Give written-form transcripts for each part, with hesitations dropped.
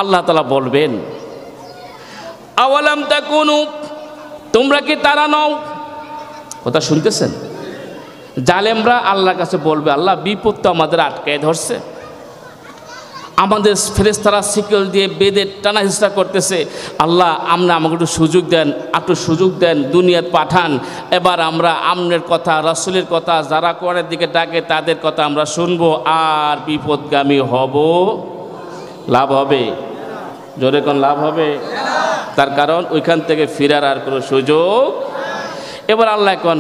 আল্লাহ তাআলা বলবেন, আওয়ালাম তাকুনু, তোমরা কি তারা নও? কথা শুনতেছেন? জালেমরা আল্লাহর কাছে বলবে, আল্লাহ বিপদ তো আমাদের আটকায় ধরছে, আমাদের ফেরেশতারা শিকল দিয়ে বেঁধে টানা হিসা করতেছে, আল্লাহ আমাকে একটু সুযোগ দেন, দুনিয়াত পাঠান, এবার আমরা আমনের কথা, রাসূলের কথা, যারা কোরআনের দিকে ডাকে তাদের কথা আমরা শুনবো, আর বিপদগামী হব। লাভ হবে? জোরে কোন লাভ হবে? তার কারণ ওইখান থেকে ফিরার আর কোনো সুযোগ। এবার আল্লাহ কোন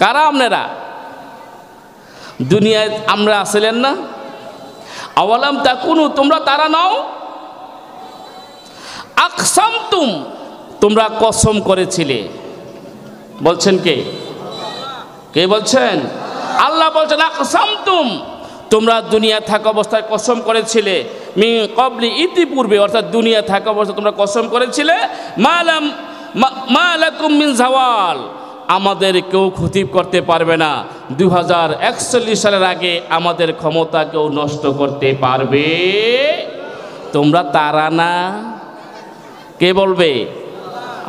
কারা আপনারা দুনিয়ায় আমরা আসলেন না? আওয়ালাম তাকুনু, তোমরা তারা নাও, আকসামতুম, তোমরা কসম করেছিলে। বলছেন কে বলছেন? আল্লাহ বলছেন আকসামতুম, তোমরা দুনিয়া থাকা অবস্থায় কসম করেছিলে, মিন ক্বাবলি, ইতিপূর্বে, অর্থাৎ দুনিয়া থাকা অবস্থায় তোমরা কসম করেছিলে, মা লাকুম মিন জাওয়াল, আমাদের কেউ ক্ষতি করতে পারবে না, 2041 সালের আগে আমাদের ক্ষমতা কেউ নষ্ট করতে পারবে। তোমরা তারা না? কে বলবে?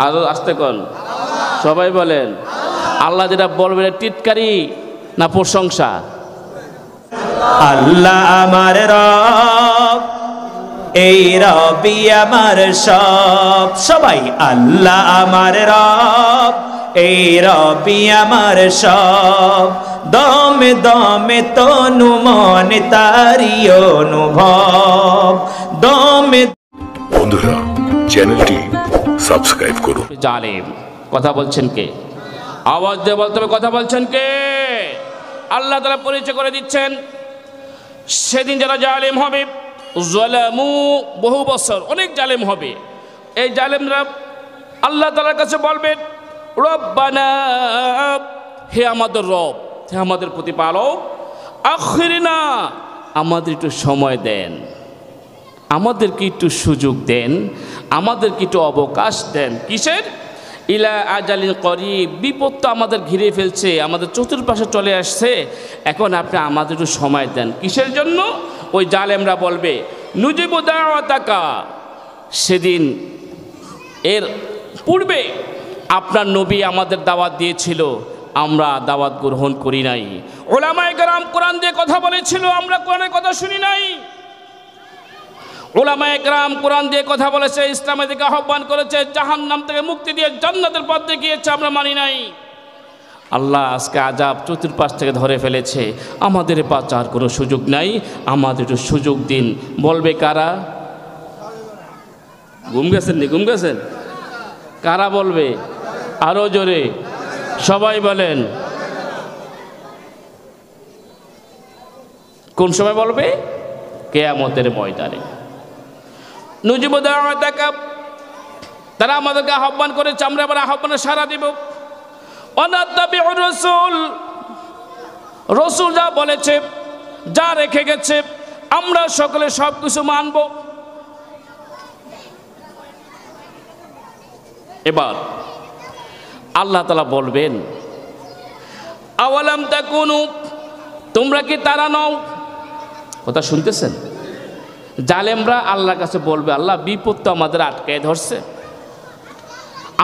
আরো আসতে কোন, সবাই বলেন। আল্লাহ যেটা বলবে টিটকারি না প্রশংসা? আল্লাহ আমার রব, এই রবি আমার সব। সবাই আল্লাহ আমার রব, এই রবি আমার সব। দমে দমে তনু মনে তারি অনুভব। দমে বন্ধুরা, চ্যানেলটি সাবস্ক্রাইব করুন। জালেম, কথা বলছেন কে? আওয়াজ দিয়ে বলতে হবে, কথা বলছেন কে? আল্লাহ তাআলা পরিচয় করে দিচ্ছেন, সেদিন যারা জালেম হবে, যালামু, বহু বছর অনেক জালেম হবে, এই জালেমরা আল্লাহ তাআলার কাছে বলবেন, রব্বানা, হে আমাদের রব, হে আমাদের প্রতিপালক, আখিরনা, আমাদের একটু সময় দেন, আমাদেরকে একটু সুযোগ দেন, আমাদেরকে একটু অবকাশ দেন। কিসের? ইলা আজালিন করিব, বিপদ তো আমাদের ঘিরে ফেলছে, আমাদের চতুর্পাশে চলে আসছে, এখন আপনি আমাদের একটু সময় দেন। কিসের জন্য? ওই জালেমরা বলবে, নুজিবু দাওয়াতাকা, সেদিন এর পূর্বে আপনার নবী আমাদের দাওয়াত দিয়েছিল, আমরা দাওয়াত গ্রহণ করি নাই। উলামায়ে কেরাম কোরআন দিয়ে কথা বলেছিল, আমরা কোরআনের কথা শুনি নাই। উলামায়ে কেরাম কোরআন দিয়ে কথা বলেছে, ইসলামের দিকে আহ্বান করেছে, জাহান্নাম থেকে মুক্তি দিয়ে জান্নাতের পথ দেখিয়েছে, আমরা মানি নাই। আল্লাহ আজকে আযাব চতুর্পাশ থেকে ধরে ফেলেছে, আমাদের বাঁচার কোনো সুযোগ নাই, আমাদের একটু সুযোগ দিন। বলবে কারা? ঘুম গেছেন? কারা বলবে? আরো জোরে সবাই বলেন। কোন সময় বলবে? কিয়ামতের ময়দানে। নুজিবু দাওয়াতাকা, তারা আমাদেরকে আহ্বান করেছে, আমরা আবার আহ্বানে সাড়া দিব। ওয়ানাত্তাবিউর রাসূল, রাসূল যা বলেছে, যা রেখে গেছে, আমরা সকলে সব কিছু মানব। এবার আল্লাহ তাআলা বলবেন, আওয়ালাম তাকুনু, তোমরা কি তারা নও? কথা শুনতেছেন? জালেমরা আল্লাহর কাছে বলবে, আল্লাহ বিপদ তো আমাদের আটকায় ধরছে,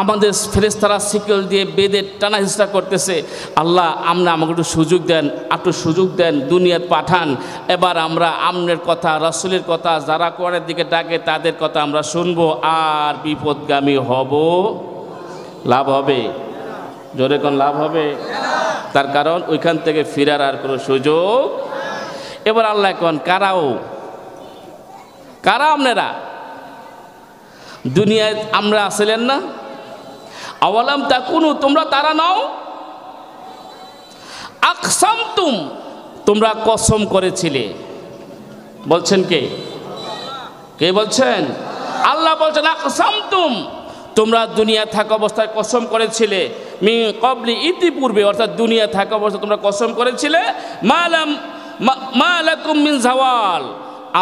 আমাদের ফেরেশতারা শিকল দিয়ে বেঁধে টানা হিসা করতেছে, আল্লাহ আমাকে একটু সুযোগ দেন, দুনিয়াত পাঠান, এবার আমরা আমনের কথা, রাসূলের কথা, যারা কোরআনের দিকে ডাকে তাদের কথা আমরা শুনবো, আর বিপদগামী হব। লাভ হবে? জোরে কোন লাভ হবে? তার কারণ ওইখান থেকে ফিরার আর কোনো সুযোগ। এবার আল্লাহ কোন কারা আপনারা দুনিয়ায় আমরা আসলেন না? আওয়ালাম তাকুনু, তোমরা তারা নাও, আকসামতুম, তোমরা কসম করেছিলে। বলছেন কে বলছেন? আল্লাহ বলছেন আকসামতুম, তোমরা দুনিয়া থাকা অবস্থায় কসম করেছিলে, মিন ক্বাবলি, ইতিপূর্বে, অর্থাৎ দুনিয়া থাকা অবস্থায় তোমরা কসম করেছিলে, মা লাকুম মিন জাওয়াল,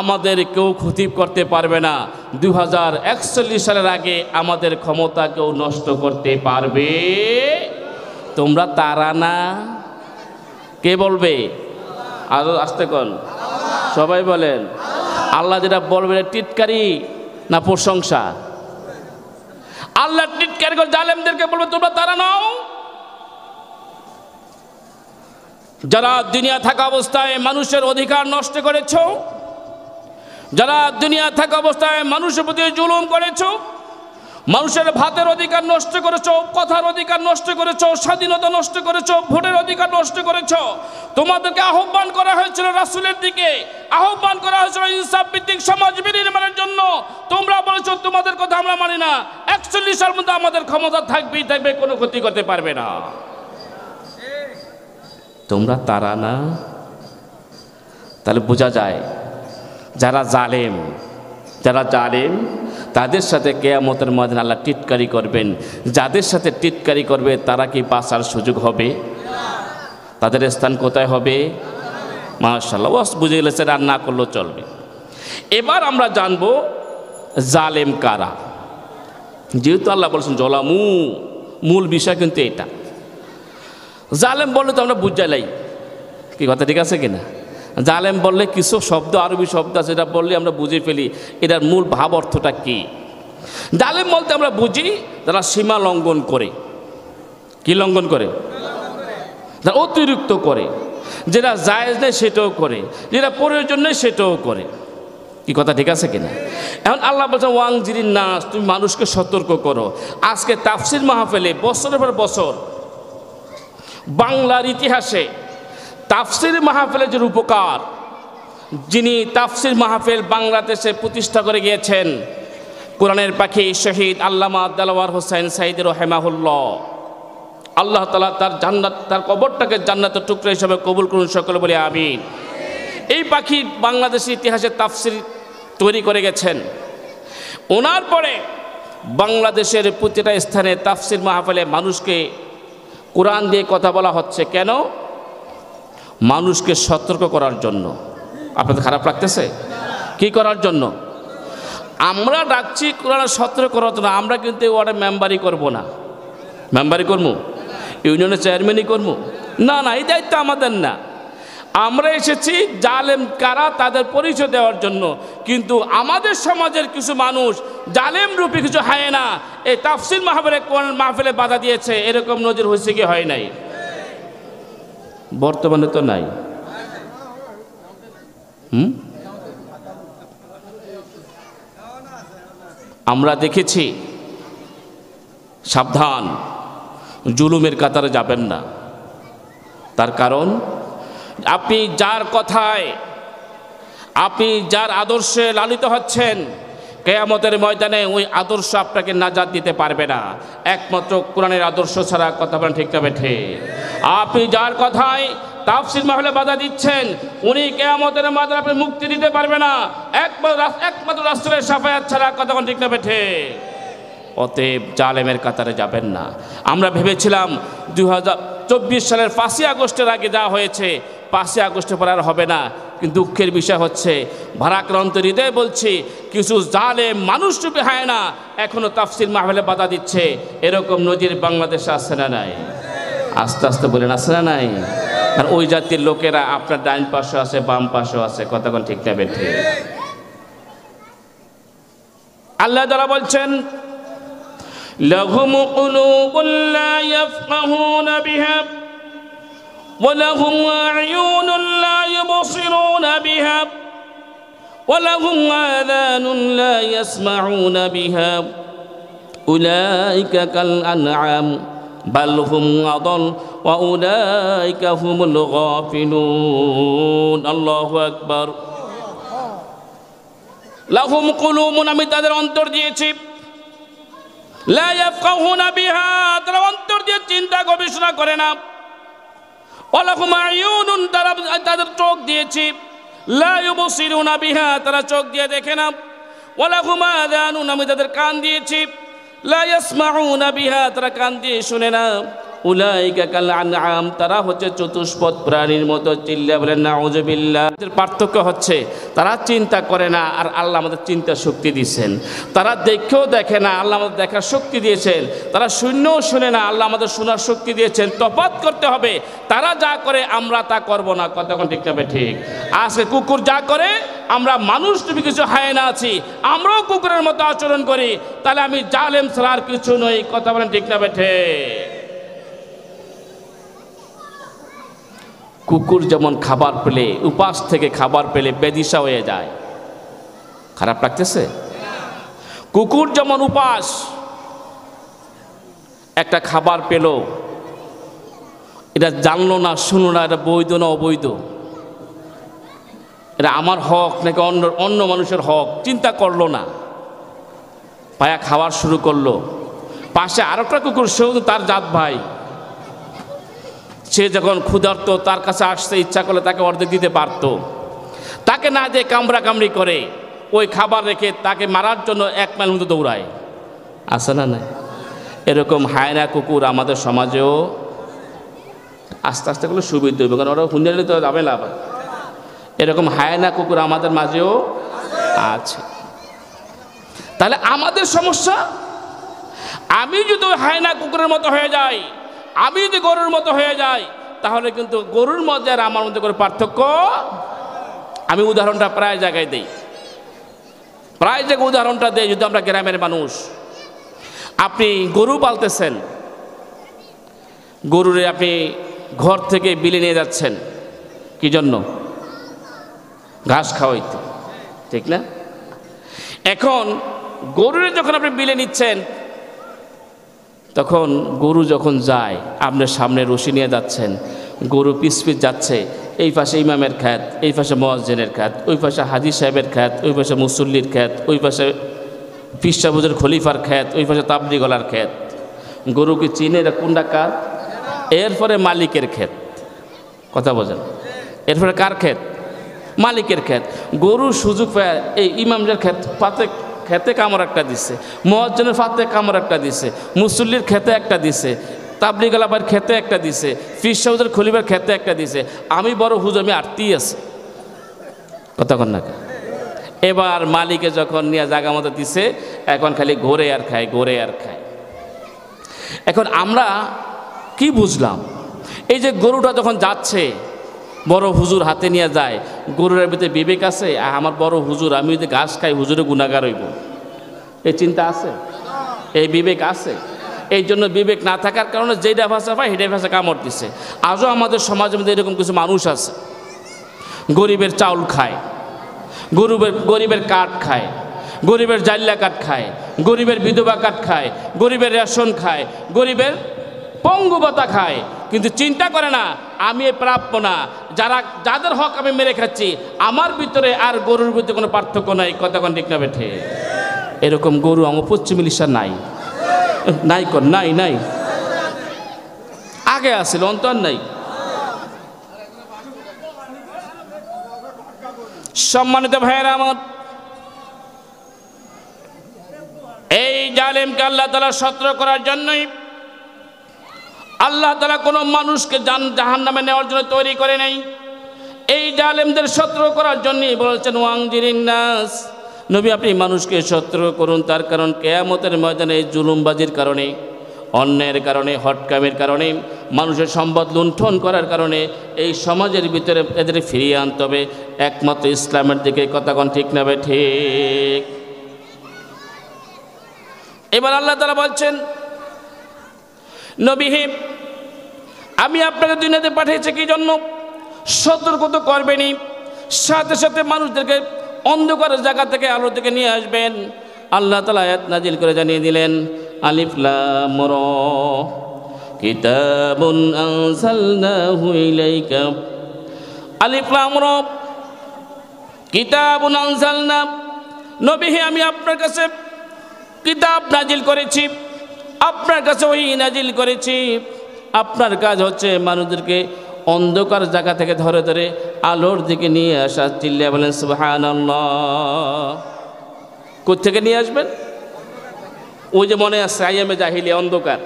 আমাদের কেউ ক্ষতি করতে পারবে না, 2041 সালের আগে আমাদের ক্ষমতা কেউ নষ্ট করতে পারবে। তোমরা তারা না? কে বলবে? আরো আসতে কোন, সবাই বলেন। আল্লাহ যেটা বলবে টিটকারি না প্রশংসা? আল্লাহ টিটকারি করে জালেমদেরকে বলবে তোমরা তারা নাও যারা দুনিয়া থাকা অবস্থায় মানুষের অধিকার নষ্ট করেছ, যারা দুনিয়া থাকা অবস্থায় মানুষের প্রতি জুলুম করেছ, মানুষের ভাতের অধিকার নষ্ট করেছ, কথার অধিকার নষ্ট করেছ, স্বাধীনতা নষ্ট করেছ, ভোটের অধিকার নষ্ট করেছ। তোমাদেরকে আহ্বান করা হয়েছিল রাসূলের দিকে, আহ্বান করা হয়েছিল ইনসাফ ভিত্তিক সমাজ বিনির্মাণের জন্য। তোমরা বলেছ তোমাদের কথা আমরা মানি না, 41 সাল মধ্যে আমাদের ক্ষমতা থাকবেই থাকবে, কোনো ক্ষতি করতে পারবে না। তোমরা তারা না? তাহলে বোঝা যায় যারা জালেম তাদের সাথে কিয়ামতের ময়দানে আল্লাহ টিটকারি করবেন। যাদের সাথে টিটকারি করবে তারা কি বাঁচার সুযোগ হবে? তাদের স্থান কোথায় হবে? মাশাআল্লাহ, ওয়াস বুঝে গেলেছে, আর না করলেও চলবে। এবার আমরা জানবো জালেম কারা। যেহেতু আল্লাহ বলছেন জলামু, মূল বিষয় কিন্তু এটা। জালেম বললে তো আমরা বুঝাইলাই কি কথা, ঠিক আছে কিনা? জালেম বললে কিছু শব্দ, আরবি শব্দ আছে, এটা বললে আমরা বুঝে ফেলি এটার মূল ভাব অর্থটা কি। জালেম বলতে আমরা বুঝি যারা সীমা লঙ্ঘন করে। কি লঙ্ঘন করে? যারা অতিরিক্ত করে, যেটা জায়েজ নেই সেটাও করে, যেটা প্রয়োজন নেই সেটাও করে। কি কথা ঠিক আছে কিনা? এখন আল্লাহ বলছেন ওয়াংজিরিন নাস, তুমি মানুষকে সতর্ক করো। আজকে তাফসির মাহফিলে বছরের পর বছর বাংলার ইতিহাসে তাফসির মাহফিলের যে রূপকার, যিনি তাফসির মাহফিল বাংলাদেশে প্রতিষ্ঠা করে গিয়েছেন, কোরআনের পাখি শহীদ আল্লামা দেলোয়ার হোসেন সাঈদী রাহিমাহুল্লাহ, আল্লাহ তাআলা তার জান্নাত, তার কবরটাকে জান্নাতের টুকরা হিসেবে কবুল করুন, সকলে বলে আমিন। এই পাখি বাংলাদেশের ইতিহাসে তাফসির তৈরি করে গেছেন। ওনার পরে বাংলাদেশের প্রতিটা স্থানে তাফসির মাহফিলে মানুষকে কোরআন দিয়ে কথা বলা হচ্ছে। কেন? মানুষকে সতর্ক করার জন্য। আপনাদের খারাপ লাগতেছে? কি করার জন্য? আমরা ডাকছি কোরআন সতর্ক করার জন্য। আমরা কিন্তু ওয়ার্ডে মেম্বারই করবো না। মেম্বারই করবো, ইউনিয়নের চেয়ারম্যানই করবো না, না, এই দায়িত্ব আমাদের না। আমরা এসেছি জালেম কারা তাদের পরিচয় দেওয়ার জন্য। কিন্তু আমাদের সমাজের কিছু মানুষ জালেম রূপী কিছু হায়েনা এই তাফসির মাহফিলে, কোরআন মাহফিলে বাধা দিয়েছে। এরকম নজির হয়েছে কি হয় নাই? বর্তমানে তো নাই। আমরা দেখেছি। সাবধান, জুলুমের কাতারে যাবেন না। তার কারণ আপনি যার কথায়, আপনি যার আদর্শে লালিত হচ্ছেন, কিয়ামতের ময়দানে ওই আদর্শ আপনাকে নাজাত দিতে পারবে না। একমাত্র কোরআনের আদর্শ ছাড়া। কথা বলেন ঠিক না বেঠে? আপনি যার কথায় তাফসির মাহফিলে বাধা দিচ্ছেন, উনি কিয়ামতের ময়দানে আপনি মুক্তি দিতে পারবে না, একমাত্র রাসূলের শাফায়াত ছাড়া। কথা বলেন ঠিক না বেঠে? অতএব জালেমের কাতারে যাবেন না। আমরা ভেবেছিলাম 2024 সালের 5ই আগস্টের আগে যা হয়েছে 5ই আগস্টের পর আর হবে না। কিন্তু দুঃখের বিষয় হচ্ছে, ভারাক্রান্ত হৃদয়ে বলছি, কিছু জালেম মানুষরূপী হায়েনা এখনো তাফসির মাহফিলে বাধা দিচ্ছে। এরকম নজির বাংলাদেশে আছে না নাই? আস্তে আস্তে বলেন, আছে না নাই? আর ওই জাতির লোকেরা আপনার ডাইন পাশে আছে, বাম পাশে আছে। কতক্ষণ ঠিক না বেঠে? আল্লাহ তাআলা বলছেন লাহুম কুলুবুন লা ইয়াফকাহুনা বিহা ওয়া লাহুম আ'য়ুনুন লা ইউবসিরুনা বিহা ওয়া লাহুম আযানুন লা ইয়াসমাউনা বিহা উলাইকা কাল আনআম বাল হুম আদাল ওয়া উলাইকা হুমুল গাফিলুন। আল্লাহু আকবার। লাহুম কুলুবুন, আমি তাদের অন্তর দিয়েছি, লা ইয়াফকাহুনা বিহা, তারা অন্তর দিয়ে চিন্তা গবেষণা করে না। ওয়া লাহুম আ'য়ুনুন, তাদের চোখ দিয়েছি, লা ইউবসিরুনা বিহা, তারা চোখ দিয়ে দেখে না। ওয়া লাহুম আযানুন, আমি তাদের কান দিয়েছি, লা ইয়াসমাউনা বিহা, তারা কান দিয়ে শুনে না। উলাইকা কাল আনআম, তারা হচ্ছে চতুষ্পদ প্রাণীর মতো। চিল্লা বলেন নাউযুবিল্লাহ। এর পার্থক্য হচ্ছে তারা চিন্তা করে না, আর আল্লাহ আমাদের চিন্তা শক্তি দিয়েছেন। তারা দেখেও দেখে না, আল্লাহ আমাদের দেখার শক্তি দিয়েছেন। তারা শূন্যও শুনে না, আল্লাহ আমাদের শোনার শক্তি দিয়েছেন। তফাৎ করতে হবে। তারা যা করে আমরা তা করব না। কতক্ষণ ঠিক যাবে? ঠিক। আজকে কুকুর যা করে আমরা মানুষ তুমি কিছু হায়না আছি, আমরাও কুকুরের মতো আচরণ করি, তাহলে আমি জালেম ছাড়া আর কিছু নই। কথা বলেন ঠিক না বেঠে? কুকুর যেমন খাবার পেলে, উপাস থেকে খাবার পেলে বেদিশা হয়ে যায়, খারাপ লাগতেছে? কুকুর যেমন উপাস, একটা খাবার পেল, এটা জানলো না, শুনলো না, এটা বৈধ না অবৈধ, এটা আমার হক নাকি অন্য মানুষের হক, চিন্তা করলো না, পায়া খাওয়ার শুরু করলো। পাশে আরেকটা কুকুর, সেও তো তার জাত ভাই, সে যখন ক্ষুধার্ত তার কাছে আসতে ইচ্ছা করলে তাকে অর্ধেক দিতে পারতো, তাকে না দিয়ে কামড়া কামড়ি করে ওই খাবার রেখে তাকে মারার জন্য 1 মাইল মতো দৌড়ায়, আছে না নাই? এরকম হায়না কুকুর আমাদের সমাজেও আস্তে আস্তে করলে সুবিধা হইবে, কারণ ওরা হুঁজে তো যাবে না। এরকম হায়না কুকুর আমাদের মাঝেও আছে। তাহলে আমাদের সমস্যা, আমি যদি হায়না কুকুরের মতো হয়ে যাই, আমি যদি গরুর মতো হয়ে যাই, তাহলে কিন্তু গরুর মধ্যে আর আমার মধ্যে করে পার্থক্য। আমি উদাহরণটা প্রায় জায়গায় দেই, প্রায় জায়গায় উদাহরণটা দেই। যদি আমরা গ্রামের মানুষ, আপনি গরু পালতেছেন, গরুরে আপনি ঘর থেকে বিলে নিয়ে যাচ্ছেন, কি জন্য? ঘাস খাওয়াইতে, ঠিক না? এখন গরুরে যখন আপনি বিলে নিচ্ছেন, তখন গরু যখন যায়, আপনার সামনে রশি নিয়ে যাচ্ছেন, গরু পিছ পিছ যাচ্ছে, এই পাশে ইমামের খ্যাত, এই পাশে মুয়াজ্জিনের খ্যাত, ওই পাশে হাজী সাহেবের খ্যাত, ওই পাশে মুসল্লির খ্যাত, ওই পাশে পীর সাহেবের খলিফার খ্যাত, ওই পাশে তাবলিগলার খ্যাত। গরুকে চিনে এটা কোনটা কার? এরপরে মালিকের ক্ষেত। কথা বোঝেন? এরপরে কার ক্ষেত? মালিকের ক্ষেত। গরু সুযোগ পায় এই ইমামদের ক্ষেত পাতে খেতে কামড় একটা দিছে, মুয়াজ্জিনের ফাতে কামড় একটা দিছে, মুসল্লির খেতে একটা দিছে, তাবলিগল আবার খেতে একটা দিছে, পীর সাহেবের খলিফার খেতে একটা দিছে, আমি বড় হুজুর, আমি আটতেই আছি। কথা কন না? এবার মালিকে যখন নিয়ে জায়গা মতো দিছে, এখন খালি ঘোরে আর খায়, ঘোরে আর খায়। এখন আমরা কি বুঝলাম? এই যে গরুটা যখন যাচ্ছে, বড় হুজুর হাতে নিয়ে যায়, গরুর ভিতরে বিবেক আছে? আমার বড় হুজুর, আমি যদি ঘাস খাই হুজুরে গুনাহগার হইব, এই চিন্তা আছে? এই বিবেক আছে? এই জন্য বিবেক না থাকার কারণে যেটা ভাষা পায় সেটাই ভাষা কামড় দিচ্ছে। আজও আমাদের সমাজের মধ্যে এরকম কিছু মানুষ আছে, গরিবের চাউল খায়, গরিবের কাঠ খায়, গরিবের জাল্লা কাঠ খায়, গরিবের বিধবা কাঠ খায়, গরিবের রেশন খায়, গরিবের পঙ্গু ভাতা খায়, কিন্তু চিন্তা করে না আমি প্রাপ্য না, যাদের হক আমি মেরে খাচ্ছি, আমার ভিতরে আর গরুর ভিতরে কোনো পার্থক্য নাই। কতক্ষণ ঠিক না বেঠে? এরকম গরু আমার পশ্চিম ইলিশা নাই, নাই কর, নাই নাই, আগে আসছিল, অন্তর নাই। সম্মানিত ভাইয়েরা আমার, এই জালেমকে আল্লাহ তাআলা সতর্ক করার জন্যই আল্লাহ তাআলা কোনো মানুষকে জাহান্নামে নেওয়ার জন্য তৈরি করে নাই। এই জালেমদের সতর্ক করার জন্যই বলেছেন ওয়াংজিরিন নাস, নবী আপনি মানুষকে সতর্ক করুন। তার কারণ কিয়ামতের ময়দানে এই জুলুমবাজির কারণে, অন্যায়ের কারণে, হটকামের কারণে, মানুষের সম্পদ লুণ্ঠন করার কারণে এই সমাজের ভিতরে এদের ফিরিয়ে আনতে হবে একমাত্র ইসলামের দিকে। কতক্ষণ ঠিক না ভাই? ঠিক। এবার আল্লাহ তাআলা বলছেন, নবী হে, আমি আপনাকে দুনিয়াতে পাঠিয়েছি কি জন্য? সতর্ক তো করবেনই, সাথে সাথে মানুষদেরকে অন্ধকারের জায়গা থেকে আলো থেকে নিয়ে আসবেন। আল্লাহ তাআলা আয়াত নাজিল করে জানিয়ে দিলেন, আলিফ লাম র, কিতাবুন আনজালনাহু ইলাইকা, আলিফ লাম র, কিতাবুন আনজালনা, নবী হে আমি আপনার কাছে কিতাব নাজিল করেছি, আপনার কাছে ওহী নাজিল করেছি। আপনার কাজ হচ্ছে মানুষদেরকে অন্ধকার জায়গা থেকে ধরে ধরে আলোর দিকে নিয়ে আসা। চিল্লায়া বলেন সুবহানাল্লাহ। কোত্থেকে নিয়ে আসবেন? ওই যে মনে আছে আইয়ামে জাহিলিয়া অন্ধকার।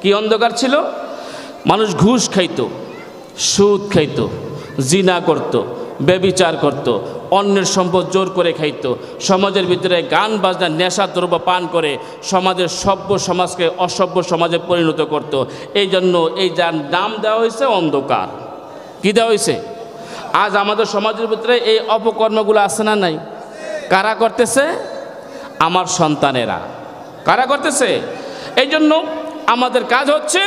কি অন্ধকার ছিল? মানুষ ঘুষ খাইতো, সুদ খাইতো, জিনা করত, ব্যভিচার করত, অন্যের সম্পদ জোর করে খাইত, সমাজের ভিতরে গান বাজনা নেশা দ্রব্য পান করে সমাজের সভ্য সমাজকে অসভ্য সমাজে পরিণত করত। এই জন্য এই যার নাম দেওয়া হয়েছে অন্ধকার। কি দেওয়া হয়েছে? আজ আমাদের সমাজের ভিতরে এই অপকর্মগুলো আছে না নাই? কারা করতেছে? আমার সন্তানেরা। কারা করতেছে? এই জন্য আমাদের কাজ হচ্ছে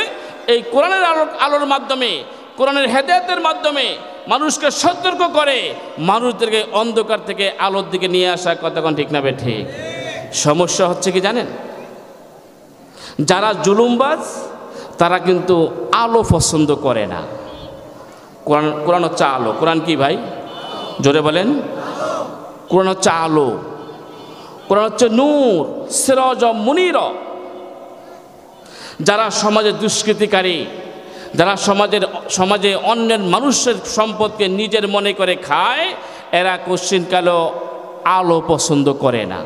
এই কোরআনের আলোর মাধ্যমে, কোরআনের হেদায়েতের মাধ্যমে মানুষকে সতর্ক করে মানুষদেরকে অন্ধকার থেকে আলোর দিকে নিয়ে আসা। কতক্ষণ ঠিক না বে ঠিক? সমস্যা হচ্ছে কি জানেন, যারা জুলুমবাজ তারা কিন্তু আলো পছন্দ করে না। কোরআন হচ্ছে আলো। কোরআন কি ভাই? জোরে বলেন। কোরআন হচ্ছে আলো, কোরআন হচ্ছে নূর, সিরাজ মুনির। যারা সমাজে দুষ্কৃতিকারী, যারা সমাজে অন্যের মানুষের সম্পদকে নিজের মনে করে খায়, এরা কোশ্চিনকালও আলো পছন্দ করে না।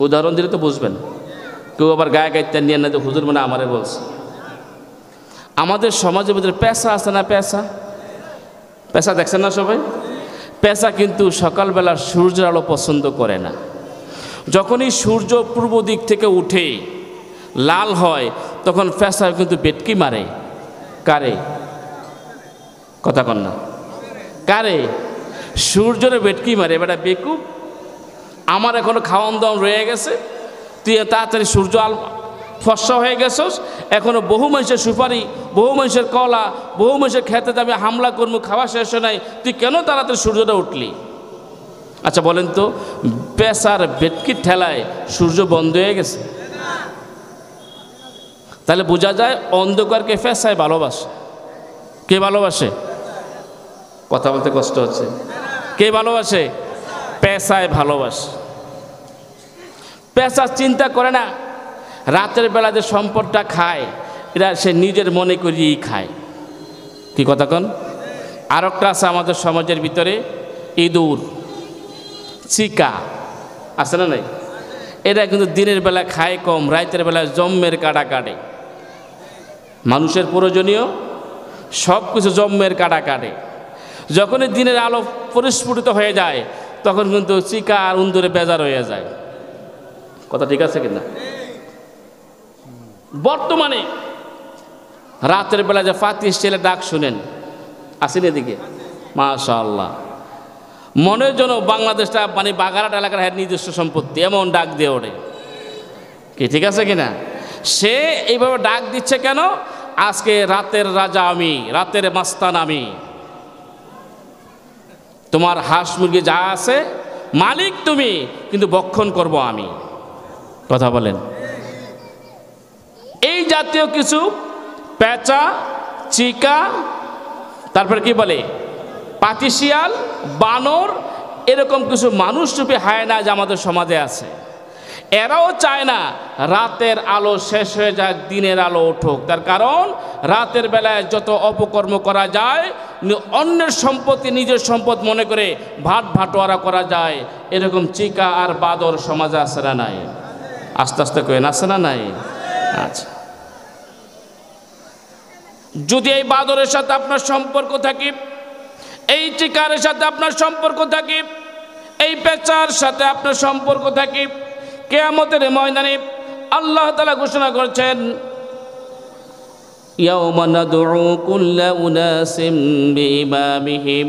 উদাহরণ দিলে তো বুঝবেন। কেউ আবার গায়ে গাইতে নিয়ে না, তো হুজুর মানে আমারে বলছে। আমাদের সমাজের ভিতরে পেশা আছে না? পেশা দেখছেন না সবাই? পেশা কিন্তু সকালবেলা সূর্যের আলো পছন্দ করে না। যখনই সূর্য পূর্ব দিক থেকে উঠে লাল হয়, তখন পেশা কিন্তু বেটকি মারে। কারে? কথা কন না। কারে? সূর্যের বেটকি মারে। বেটা বেকুব, আমার এখনো খাওয়ান দাওয়ান রয়ে গেছে, তুই তাড়াতাড়ি সূর্য ফর্সা হয়ে গেছস, এখনো বহু মানুষের সুপারি, বহু মানুষের কলা, বহু মানুষের খেতে যাবে, হামলা করবো, খাওয়া শেষ হয় নাই, তুই কেন তাড়াতাড়ি সূর্যটা উঠলি? আচ্ছা বলেন তো, পেশার বেটকির ঠেলায় সূর্য বন্ধ হয়ে গেছে? তাহলে বোঝা যায় অন্ধকারকে পেশায় ভালোবাসে। কে ভালোবাসে? কথা বলতে কষ্ট হচ্ছে। কে ভালোবাসে? পেশায় ভালোবাসে। পেশা চিন্তা করে না রাতের বেলা যে সম্পদটা খায়, এটা সে নিজের মনে করিয়েই খায়। কি কথা কন? আর একটা আছে আমাদের সমাজের ভিতরে, ইঁদুর, চিকা আছে না নাই? এরা কিন্তু দিনের বেলা খায় কম, রাতের বেলা জম্মের কাটা কাটে। মানুষের প্রয়োজনীয় সব কিছু জম্মের কাটা কাটে। যখনই দিনের আলো পরিস্ফুটিত হয়ে যায়, তখন কিন্তু চিকা আর উন্দুরে বেজার হয়ে যায়। কথা ঠিক আছে কিনা? বর্তমানে রাতের বেলা যে ফাতিস ছেলে ডাক শুনেন, আসেন এদিকে, মাশাআল্লাহ, মনের জন্য বাংলাদেশটা মানে বাগারাট এলাকার নিজস্ব সম্পত্তি, এমন ডাক দিয়ে ওঠে। কি ঠিক আছে কিনা? সে এইভাবে ডাক দিচ্ছে কেন? আজকে রাতের রাজা আমি, রাতের মাস্তান আমি, তোমার হাঁস মুরগি যা আছে মালিক তুমি, কিন্তু ভক্ষণ করব আমি। কথা বলেন। এই জাতীয় কিছু পেঁচা, চিকা, তারপরে কি বলে পাতিশিয়াল, বানর, এরকম কিছু মানুষরূপী হায়না যে আমাদের সমাজে আছে, এরাও চায় না রাতের আলো শেষ হয়ে যাক, দিনের আলো উঠুক। তার কারণ রাতের বেলায় যত অপকর্ম করা যায়, অন্যের সম্পত্তি নিজের সম্পদ মনে করে ভাটোয়ারা করা যায়, এরকম চিকা আর বাদর সমাজে আছে না নাই? আস্তে আস্তে কেন আছে না নাই? আচ্ছা, যদি এই বাদরের সাথে আপনার সম্পর্ক থাকে, এই চিকারের সাথে আপনার সম্পর্ক থাকে, এই পেঁচার সাথে আপনার সম্পর্ক থাকে, কিয়ামতের ময়দানে আল্লাহ তাআলা ঘোষণা করেছেন, ইয়াউমা নাদউ কুল্লা উনাসিম বিইমামিহিম।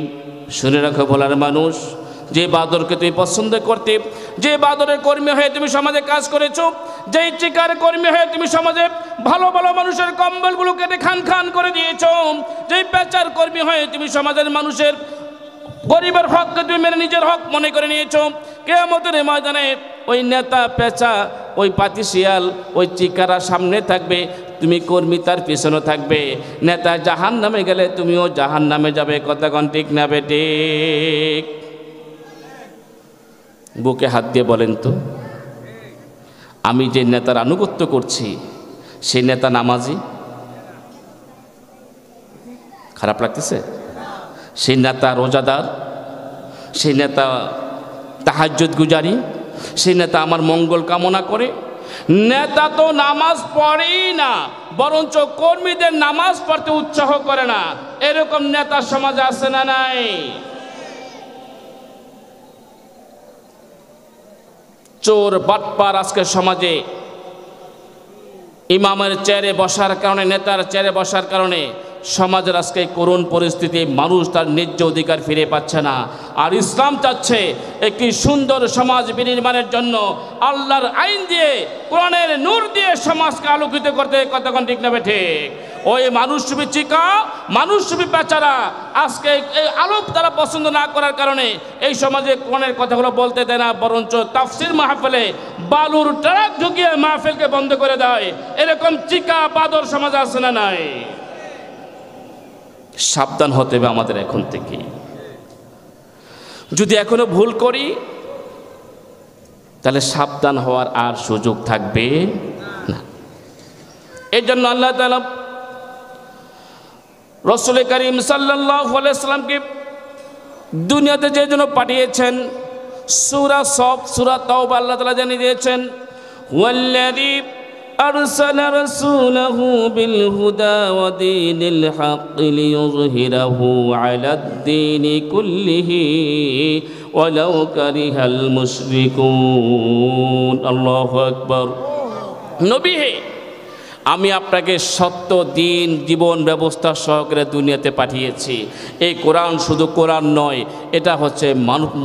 শুনে রাখো বলার মানুষ, যে বাদরকে তুমি পছন্দ করতে, যে বাদরের কর্মী হয়ে তুমি সমাজে কাজ করেছো, যেই চিকার কর্মী হয়ে তুমি সমাজে ভালো ভালো মানুষের কম্বলগুলো কেটে খান খান করে দিয়েছো, যেই পেঁচার কর্মী হয়ে তুমি সমাজের মানুষের গরিবের হককে তুমি মেনে নিজের হক মনে করে নিয়েছো, কিয়ামতের ময়দানে ওই নেতা পেঁচা, ওই পাতিশিয়াল, ওই চিকারা সামনে থাকবে, তুমি কর্মী তার পিছনে থাকবে। নেতা জাহান নামে গেলে তুমিও জাহান নামে যাবে। কথা কোন ঠিক না বেঠিক? বুকে হাত দিয়ে বলেন তো, আমি যে নেতার আনুগত্য করছি সেই নেতা নামাজি? খারাপ লাগতেছে? সেই নেতা রোজাদার, সেই নেতা তাহাজ্জুদ গুজারি, সেই নেতা আমার মঙ্গল কামনা করে? নেতা তো নামাজ পড়েই না, বরঞ্চ কর্মীদের নামাজ পড়তে উৎসাহ করে না। এরকম নেতা সমাজে আছে না নাই? চোর বাটপার আজকে সমাজে ইমামের চেয়ারে বসার কারণে, নেতার চেয়ারে বসার কারণে সমাজের আজকে করুণ পরিস্থিতি, মানুষ তার ন্যায্য অধিকার ফিরে পাচ্ছে না। আর ইসলাম চাচ্ছে একটি সুন্দর সমাজ বিনির্মাণের জন্য আল্লাহর আইন দিয়ে, কোরআনের নূর দিয়ে সমাজকে আলোকিত করতে, কতক্ষণ ঠিক নেবে ঠিক। ওই মানুষরূপী চিকা, মানুষরূপী বেচারা আজকে এই আলোপ তারা পছন্দ না করার কারণে এই সমাজে কোরআনের কথাগুলো বলতে দেয় না, বরঞ্চ তাফসির মাহফিলে বালুর ট্রাক ঢুকিয়ে মাহফিলকে বন্ধ করে দেয়। এরকম চিকা বাদর সমাজ আছে না নাই? সাবধান হতে হবে আমাদের এখন থেকে। যদি এখনো ভুল করি তাহলে সাবধান হওয়ার আর সুযোগ থাকবে না। এই জন্য আল্লাহ তাআলা রাসূল করিম সাল্লাল্লাহু আলাইহি ওয়াসাল্লামকে দুনিয়াতে যে জন্য পাঠিয়েছেন, সূরা সফ, সূরা তাওবা আল্লাহ তাআলা জানিয়ে দিয়েছেন, ওয়াল্লাযী আরসালা রাসূলাহু বিল হুদা ওয়া দীনিল হক লিইয়ুযহিরাহু আলাদ-দীনি কুল্লিহি ওয়ালাউ কারিহাল মুশরিকুন। আল্লাহু আকবার। নবী হে, আমি আপনাকে সত্য দিন জীবন ব্যবস্থা সহকারে দুনিয়াতে পাঠিয়েছি। এই কোরআন শুধু কোরআন নয়, এটা হচ্ছে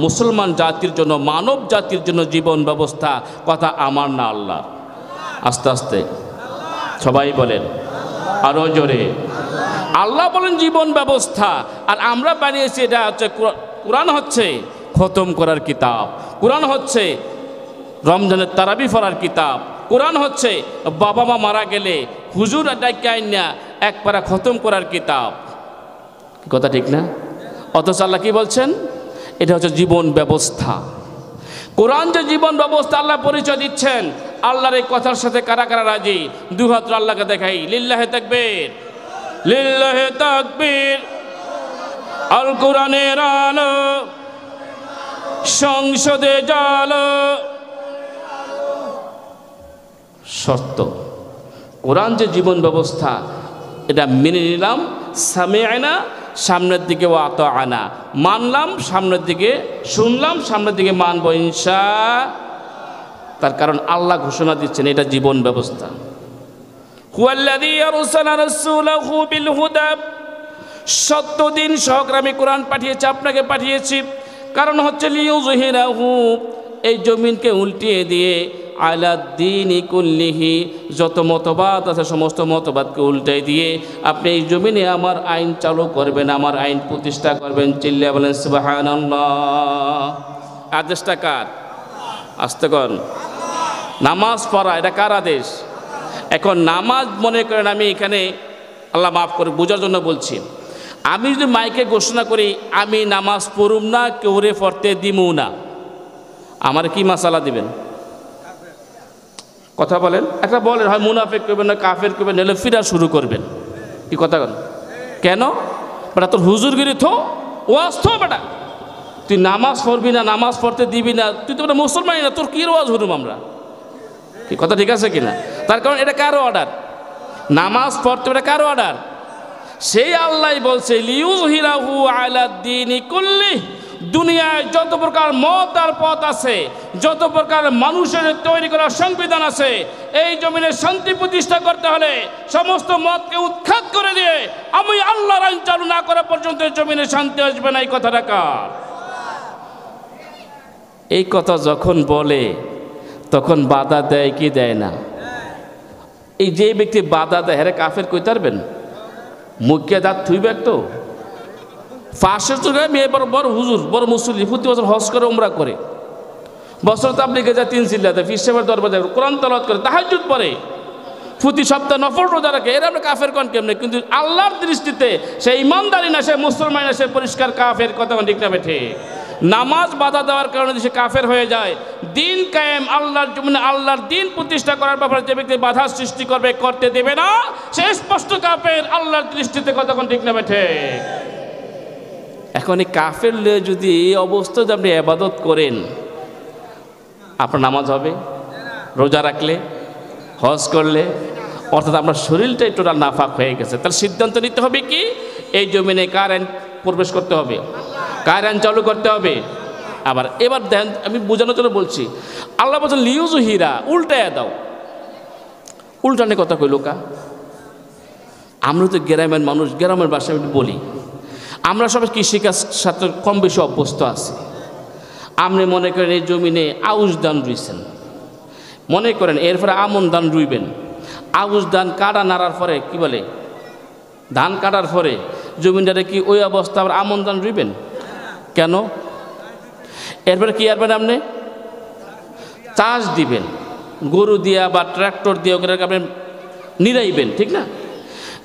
মুসলমান জাতির জন্য, মানব জাতির জন্য জীবন ব্যবস্থা। কথা আমার না, আল্লাহ। আস্তে আস্তে সবাই বলেন, আরো জোরে। আল্লাহ বলেন জীবন ব্যবস্থা, আর আমরা বানিয়েছি এটা হচ্ছে কোরআন হচ্ছে খতম করার কিতাব, কোরআন হচ্ছে রমজানের তারাবি পড়ার কিতাব, কোরআন হচ্ছে বাবা মা মারা গেলে হুজুর ডাইকা আইনা এক পারা খতম করার কিতাব। কথা ঠিক না? অথচ আল্লাহ কি বলছেন? এটা হচ্ছে জীবন ব্যবস্থা। কোরআন যে জীবন ব্যবস্থা আল্লাহ পরিচয় দিচ্ছেন, আল্লাহর এই কথার সাথে কারা কারা রাজি? দুই হাত আল্লাহকে দেখাই, লিল্লাহে তাকবীর, লিল্লাহে তাকবীর। আল কোরআনের আলো সংসদে জালো। শর্ত, কোরআন যে জীবন ব্যবস্থা এটা মেনে নিলাম, সামিআনা সামনের দিকে, ওয়া আতাআনা মানলাম, সামনের দিকে শুনলাম, সামনের দিকে মানব ইনশাআল্লাহ। তার কারণ আল্লাহ ঘোষণা দিচ্ছেন এটা জীবন ব্যবস্থা। হুয়াল্লাযী আরসালা রাসূলাহু বিল হুদা, সত্য দিন সহকারে আমি কোরআন পাঠিয়েছি, আপনাকে পাঠিয়েছি। কারণ হচ্ছে লিইয়ুযহিরাহু, এই জমিনকে উল্টিয়ে দিয়ে, আলাদ-দীনি কুল্লিহি, যত মতবাদ আছে সমস্ত মতবাদকে উল্টাই দিয়ে আপনি এই জমিনে আমার আইন চালু করবেন, আমার আইন প্রতিষ্ঠা করবেন। চিল্লায়া বলেন সুবহানাল্লাহ। আদেশটা কার? আস্তে কন। নামাজ পড়া এটা কার আদেশ? এখন নামাজ মনে করেন আমি এখানে, আল্লাহ মাফ করে বোঝার জন্য বলছি, আমি যদি মাইকে ঘোষণা করি আমি নামাজ পড়ুম না, কেউরে পড়তে দিমু না, আমার কি মাসালা দিবেন? কথা বলেন, একটা বলেন, হয় মুনাফিক করবেন, না কাফের করবেন, নাহলে ফিরা শুরু করবেন। কি কথা বলেন? কেন? বেটা তোর হুজুরগিরি থো, ওয়াজ থো, বেটা তুই নামাজ পড়বি না, নামাজ পড়তে দিবি না, তুই তো বেটা মুসলমানই না, তোর কি ওয়াজ হরুম আমরা? কি কথা ঠিক আছে কিনা? তার কারণ এটা কারো অর্ডার, নামাজ পড়তে এটা কারো অর্ডার? সেই আল্লাহ বলছে লিইয়ুযহিরাহু আলাদ-দীনি কুল্লিহি, দুনিয়ায় যত প্রকার মত আর পথ আছে, যত প্রকার মানুষের তৈরি করা সংবিধান আছে, এই জমিনে শান্তি প্রতিষ্ঠা করতে হলে সমস্ত মতকে উৎখাত করে দিয়ে আমি আল্লাহর আইন চালু না করা পর্যন্ত এই জমিনে শান্তি আসবে না। এই কথাটা কার? এই কথা যখন বলে তখন বাধা দেয় কি দেয় না? এই যে ব্যক্তি বাধা দেয় হ্যাঁ কাফের কইতে পারবেন? মুখে দাঁত থুইবে একটু ফাঁসের চোখে মেয়ে বড় বড় হুজুর, বড় মুসল্লি, প্রতি বছর হজ করে উমরা করে, বছর তাবলীগে যায়, 3 চিল্লাতে ফির সাহেবের দরবারে কোরআন তেলাওয়াত করে, তাহাজ্জুদ পড়ে, প্রতি সপ্তাহে নফল রোজা রাখে, এরা আমরা কাফের কোন কেমনে? কিন্তু আল্লাহর দৃষ্টিতে সে ইমানদারি না, সে মুসলমান না, সে পরিষ্কার কাফের। কথা ঠিক না বেঠে? নামাজ বাধা দেওয়ার কারণে সে কাফের হয়ে যায়। দিন কায়েম, আল্লাহর জমিনে আল্লাহর দিন প্রতিষ্ঠা করার ব্যাপারে যে ব্যক্তি বাধা সৃষ্টি করবে, করতে দেবে না, সে স্পষ্ট কাফের আল্লাহর দৃষ্টিতে। কথা ঠিক না বেঠে? এখন এই কাফের যদি এই অবস্থায় আপনি ইবাদত করেন, আপনার নামাজ হবে? রোজা রাখলে, হজ করলে, অর্থাৎ আপনার শরীরটাই টোটাল নাফাক হয়ে গেছে। তাহলে সিদ্ধান্ত নিতে হবে কি? এই জমিনে কার আইন প্রবেশ করতে হবে, কার আইন চালু করতে হবে। আবার এবার দেখেন, আমি বোঝানোর জন্য বলছি, আল্লাহ বলছেন লিইয়ুযহিরা, উল্টায়া দাও। উল্টানে কথা কইল কা? আমরা তো গ্রামের মানুষ, গ্রামের ভাষায় আমি বলি, আমরা সবাই কৃষিকাজ সাথে কম বেশি অভ্যস্ত আছি। আপনি মনে করেন এই জমিনে আউশ ধান রুইছেন, মনে করেন এরপরে আমন ধান রুইবেন। আউশ ধান কাটা নাড়ার পরে কি বলে, ধান কাটার পরে জমিনটারে কি ওই অবস্থা আবার আমন ধান রুইবেন কেন? এরপরে কি আরবেন, আপনি চাষ দিবেন, গরু দিয়া বা ট্রাক্টর দিয়ে ওকে আপনি নিরাইবেন, ঠিক না?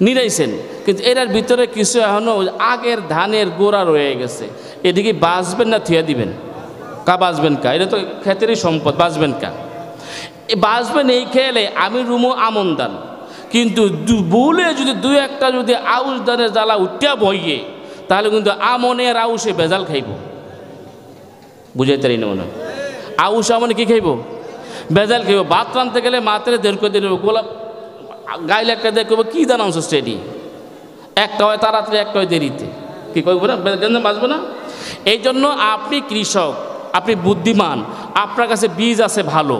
নিরাইছেন, কিন্তু এটার ভিতরে কিছু এখনো আগের ধানের গোড়া রয়ে গেছে। এদিকে বাঁচবেন না থুয়া দিবেন? কা বাঁচবেন কা? এটা তো ক্ষেতেরই সম্পদ, বাঁচবেন কা? বাঁচবেন এই খেয়ালে আমি রুমো আমন ধান, কিন্তু ভুলে যদি দুই একটা যদি আউশ ধানের জ্বালা উঠিয়া বইয়ে, তাহলে কিন্তু আমনের আউশে ভেজাল খাইব। বুঝাইতে পারি না মনে হয়? আউশ আমনে কি খাইব? ভেজাল খাইব। ভাত রাঁধতে গেলে মাত্রে দেড় করে দিয়ে গোলাপ গাইলে একটা দেখবো কী দান অংশ স্টেডি, একটা হয় তাড়াতাড়ি, একটা হয় দেরিতে, কি করবো না, বাঁচবো না। এই জন্য আপনি কৃষক, আপনি বুদ্ধিমান, আপনার কাছে বীজ আছে ভালো,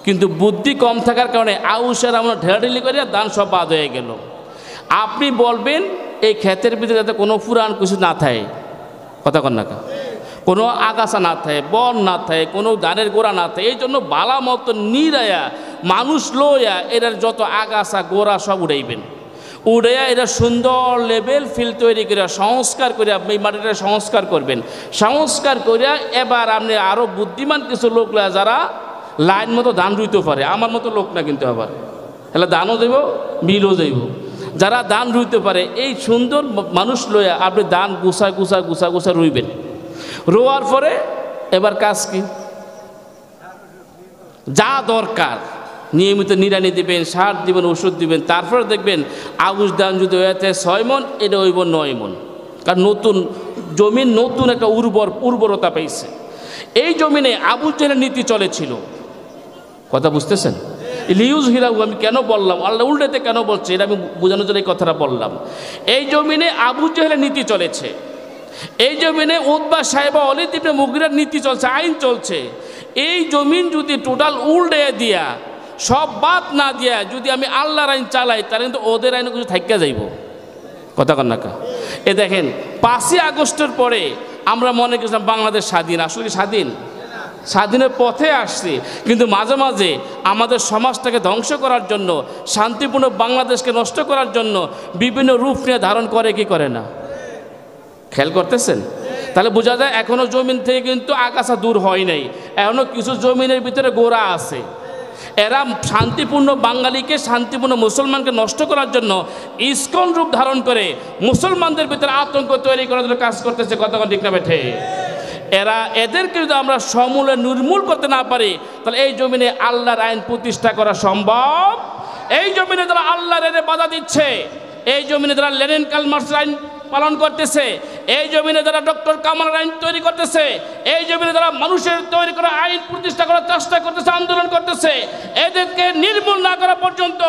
কিন্তু বুদ্ধি কম থাকার কারণে আউশের আমরা ঢেলাঢেলি করে ধান সব বাদ হয়ে গেল। আপনি বলবেন এই ক্ষেতের ভিতরে যাতে কোনো পুরান কিছু না থাকে, কথা কন না, কোনো আগাছা না থাকে, বন না থাকে, কোনো ধানের গোড়া না থাকে। এই জন্য বালা মতো নিরায়া মানুষ লইয়া এটার যত আগাছা গোড়া সব উড়াইবেন, উড়াইয়া এটা সুন্দর লেভেল ফিল তৈরি করে সংস্কার করে আপনি মাটিটা সংস্কার করবেন। সংস্কার করিয়া এবার আপনি আরও বুদ্ধিমান কিছু লোক লয়া যারা লাইন মতো ধান রুইতে পারে, আমার মতো লোক না কিন্তু, আবার তাহলে ধানও দেব, বিলও যাইব। যারা ধান রুইতে পারে এই সুন্দর মানুষ লইয়া আপনি ধান গুছা রুইবেন। রোয়ার পরে এবার কাজ কি, যা দরকার নিয়মিত নিড়ানি দিবেন, সার দিবেন, ওষুধ দিবেন। তারপরে দেখবেন আউশ ধান যদি হয়েছে 6 মণ, এটা হইব 9 মণ, কারণ নতুন জমিন, নতুন একটা উর্বরতা পেয়েছে। এই জমিনে আবু জেহেলের নীতি চলেছিল, কথা বুঝতেছেন? লিউজ হিরাউ আমি কেন বললাম, আল্লাহ উল্টাতে কেন বলছে, এটা আমি বোঝানোর জন্য এই কথাটা বললাম। এই জমিনে আবু জেহেলের নীতি চলেছে, এই জমিনে উতবা সাহেবা ওয়ালিদ ইবনে মুগিরার নীতি চলছে, আইন চলছে। এই জমিন যদি টোটাল উল্টে দিয়া সব বাদ না দিয়া যদি আমি আল্লাহর আইন চালাই, তাহলে কিন্তু ওদের আইনে কিছু থাইকা যাইব, কথা কন না কা? এ দেখেন 5ই আগস্টের পরে আমরা মনে করছিলাম বাংলাদেশ স্বাধীন, আসলে স্বাধীন, স্বাধীনের পথে আসছে, কিন্তু মাঝে মাঝে আমাদের সমাজটাকে ধ্বংস করার জন্য, শান্তিপূর্ণ বাংলাদেশকে নষ্ট করার জন্য বিভিন্ন রূপ নিয়ে ধারণ করে কি করে না, খেয়াল করতেছেন? তাহলে বোঝা যায় এখনো জমিন থেকে কিন্তু আগাছা দূর হয় নাই, এখনো কিছু জমিনের ভিতরে গোড়া আছে। এরা শান্তিপূর্ণ বাঙালিকে, শান্তিপূর্ণ মুসলমানকে নষ্ট করার জন্য ইসকন রূপ ধারণ করে মুসলমানদের ভিতরে আতঙ্ক তৈরি করার জন্য কাজ করতেছে, কতক্ষণ ঠিক না বেঠে? এরা এদেরকে যদি আমরা সমূলে নির্মূল করতে না পারি, তাহলে এই জমিনে আল্লাহর আইন প্রতিষ্ঠা করা সম্ভব। এই জমিনে যারা আল্লাহর আইনে বাধা দিচ্ছে, এই জমিনে যারা লেনিন কার্ল মার্কসের আইন পালন করতেছে, এই জমিনে যারা ডক্টর কামালের আইন তৈরি করতেছে, এই জমিনে যারা মানুষের তৈরি করা আইন প্রতিষ্ঠা করার চেষ্টা করতেছে, আন্দোলন করতেছে, এদেরকে নির্মূল না করা পর্যন্ত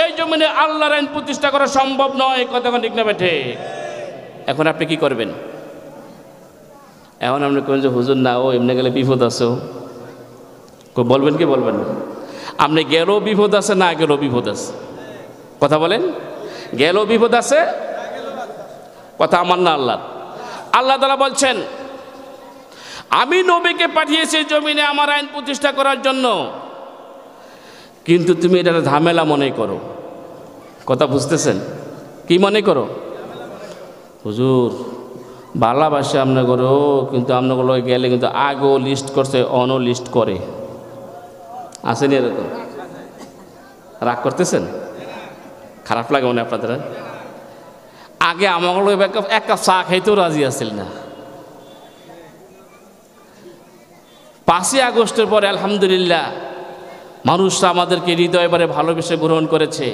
এই জমিনে আল্লাহর আইন প্রতিষ্ঠা করা সম্ভব নয়, কতক্ষণ ঠিক না বেঠে? এখন আপনি কি করবেন? এখন আপনি কেন যে হুজুর না, ও এমনি গেলে বিপদ আছে, বলবেন কি বলবেন না? আপনি গেলেও বিপদ আছে, না গেলেও বিপদ আছে, কথা বলেন। গেলেও বিপদ আছে, কথা আমার না আল্লাহ। আল্লাহ তাআলা বলছেন আমি নবীকে পাঠিয়েছি জমিনে আমার আইন প্রতিষ্ঠা করার জন্য, কিন্তু তুমি এটা ঝামেলা মনে করো, কথা বুঝতেছেন? কি মনে করো? হুজুর ভালোবাসে আপনার করো, কিন্তু আপনার গেলে কিন্তু আগেও লিস্ট করছে, অনও লিস্ট করে, আসেনি এরকম? রাগ করতেছেন? খারাপ লাগে মনে আপনাদের? আগে আমার এক কাপ চা খাইতেও রাজি আসছিল না। 5ই আগস্টের পরে আলহামদুলিল্লাহ মানুষরা আমাদেরকে হৃদয় এবারে ভালোবেসে গ্রহণ করেছে,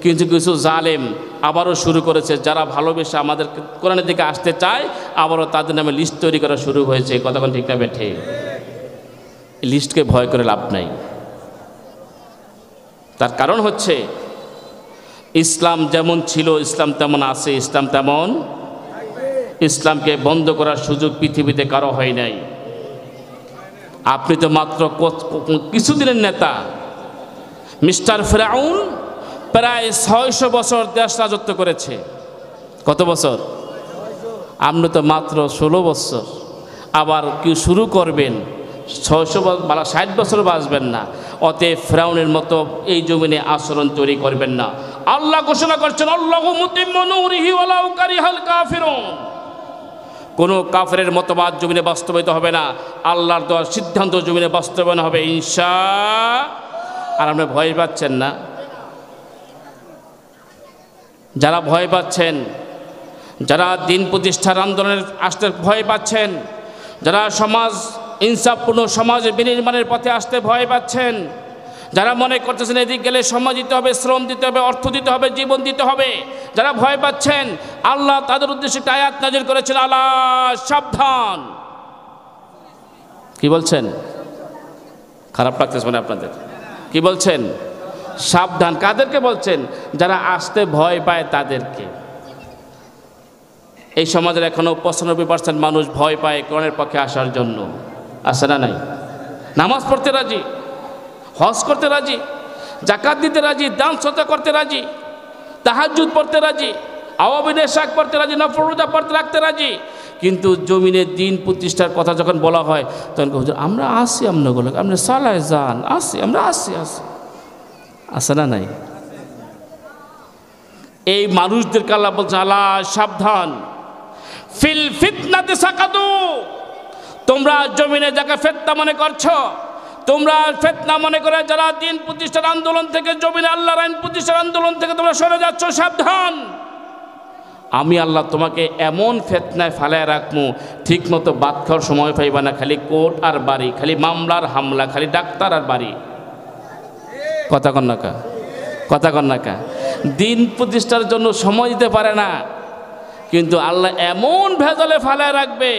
কিন্তু কিছু জালেম আবারও শুরু করেছে, যারা ভালোবেসে আমাদের কোরআনের দিকে আসতে চায়, আবারও তাদের নামে লিস্ট তৈরি করা শুরু হয়েছে, কতক্ষণ ঠিক না বেঠে? লিস্টকে ভয় করে লাভ নাই। তার কারণ হচ্ছে ইসলাম যেমন ছিল ইসলাম তেমন আছে, ইসলাম তেমন, ইসলামকে বন্ধ করার সুযোগ পৃথিবীতে কারো হয় নাই। আপনি তো মাত্র কিছুদিনের নেতা। মিস্টার ফিরাউন প্রায় 600 বছর দেশ রাজত্ব করেছে। কত বছর? আপনি তো মাত্র 16 বছর, আবার কি শুরু করবেন 60 বছর বাঁচবেন না। অতএব ফিরআউনের মতো এই জমিনে আচরণ তৈরি করবেন না। আল্লাহ ঘোষণা করছেন আল্লাহু মুতিম্মু নূরিহি ওয়ালাউ কারিহাল কাফিরুন। কোনো কাফেরের মতবাদ জমিনে বাস্তবায়িত হবে না, আল্লাহর দেওয়ার সিদ্ধান্ত জমিনে বাস্তবায়ন হবে ইনশাআল্লাহ। আর আপনি ভয় পাচ্ছেন না? যারা ভয় পাচ্ছেন, যারা দিন প্রতিষ্ঠার আন্দোলনের আসতে ভয় পাচ্ছেন, যারা সমাজ ইনসাফপূর্ণ সমাজ বিনির্মাণের পথে আসতে ভয় পাচ্ছেন, যারা মনে করতেছেন এদিক গেলে সময় দিতে হবে, শ্রম দিতে হবে, অর্থ দিতে হবে, জীবন দিতে হবে, যারা ভয় পাচ্ছেন, আল্লাহ তাদের উদ্দেশ্যে একটা আয়াত নাযিল করেছেন, আলা সাবধান। কি বলছেন? খারাপ লাগতেছে মানে আপনাদের? কি বলছেন? সাবধান। কাদেরকে বলছেন? যারা আসতে ভয় পায় তাদেরকে। এই সমাজের এখনো 95% মানুষ ভয় পায় কোরআনের পক্ষে আসার জন্য। আসে না? নাই। নামাজ পড়তে রাজি, হজ করতে রাজি, জাকাত দিতে রাজি, দান সদকা করতে রাজি, তাহাজ্জুদ পড়তে রাজি, আওয়াবিনের শাক পড়তে রাজি, নফল রোজা পড়তে রাখতে রাজি, কিন্তু জমিনে দিন প্রতিষ্ঠার কথা যখন বলা হয় তখন হুজুর আমরা আসি, আমরা সালায় যান, আসি, আমরা আসি। আসে না? নাই। এই মানুষদেরকে আল্লাহ বলছে আলা সাবধান, ফিল ফিতনাতে সাকাতু। তোমরা জমিনে যাকে ফিতনা মনে করছো, তোমরা ফিতনা মনে করে যারা দিন প্রতিষ্ঠার আন্দোলন থেকে, জমিনে আল্লাহর আইন প্রতিষ্ঠার আন্দোলন থেকে তোমরা সরে যাচ্ছ, সাবধান। আমি আল্লাহ তোমাকে এমন ফিতনায় ফালায় রাখবো, ঠিক মতো বাদ খাওয়ার সময় পাইবা না। খালি কোর্ট আর বাড়ি, খালি মামলার হামলা, খালি ডাক্তার আর বাড়ি। কথা কন্যাকা, কথা কন্যাকা। দিন প্রতিষ্ঠার জন্য সময় দিতে পারে না, কিন্তু আল্লাহ এমন ভেজালে ফালায় রাখবে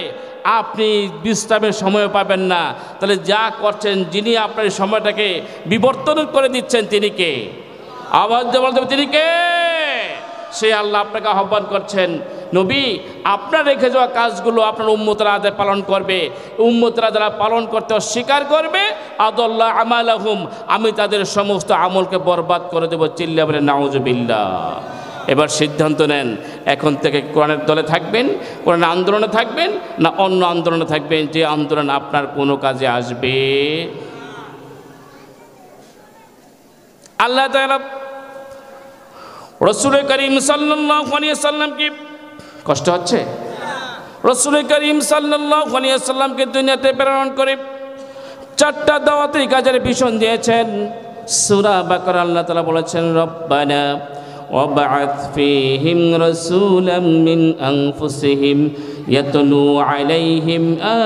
আপনি বিশ্রামের সময় পাবেন না। তাহলে যা করছেন, যিনি আপনার সময়টাকে বিবর্তন করে দিচ্ছেন তিনি কে? আওয়াজ দিয়ে বলতে হবে তিনি কে? সে আল্লাহ আপনাকে আহ্বান করছেন, নবী আপনার রেখে যাওয়া কাজগুলো আপনার উম্মতরা আদায় পালন করবে। উম্মতরা যারা পালন করতে অস্বীকার করবে, আদাল্লাহ আমালাহুম, আমি তাদের সমস্ত আমলকে বরবাদ করে দেবো। চিল্লা বলে নাউজুবিল্লাহ। এবার সিদ্ধান্ত নেন, এখন থেকে কোরআনের দলে থাকবেন, কোরআনের আন্দোলনে থাকবেন, না অন্য আন্দোলনে থাকবেন যে আন্দোলন আপনার কোনো কাজে আসবে। আল্লাহ তাআলা রাসূল করিম সাল্লাল্লাহু আলাইহি ওয়াসাল্লামকে, কষ্ট হচ্ছে? রাসূল করিম সাল্লাল্লাহু আলাইহি ওয়াসাল্লামকে দুনিয়াতে প্রেরণ করে 4টা দাওয়াতি কাজের ভীষণ দিয়েছেন। সূরা বাকারা আল্লাহ তাআলা বলেছেন, রব্বানা ওয়াবআথ ফীহিম রাসূলাম মিন আনফুসিহিম ইয়াতলু আলাইহিম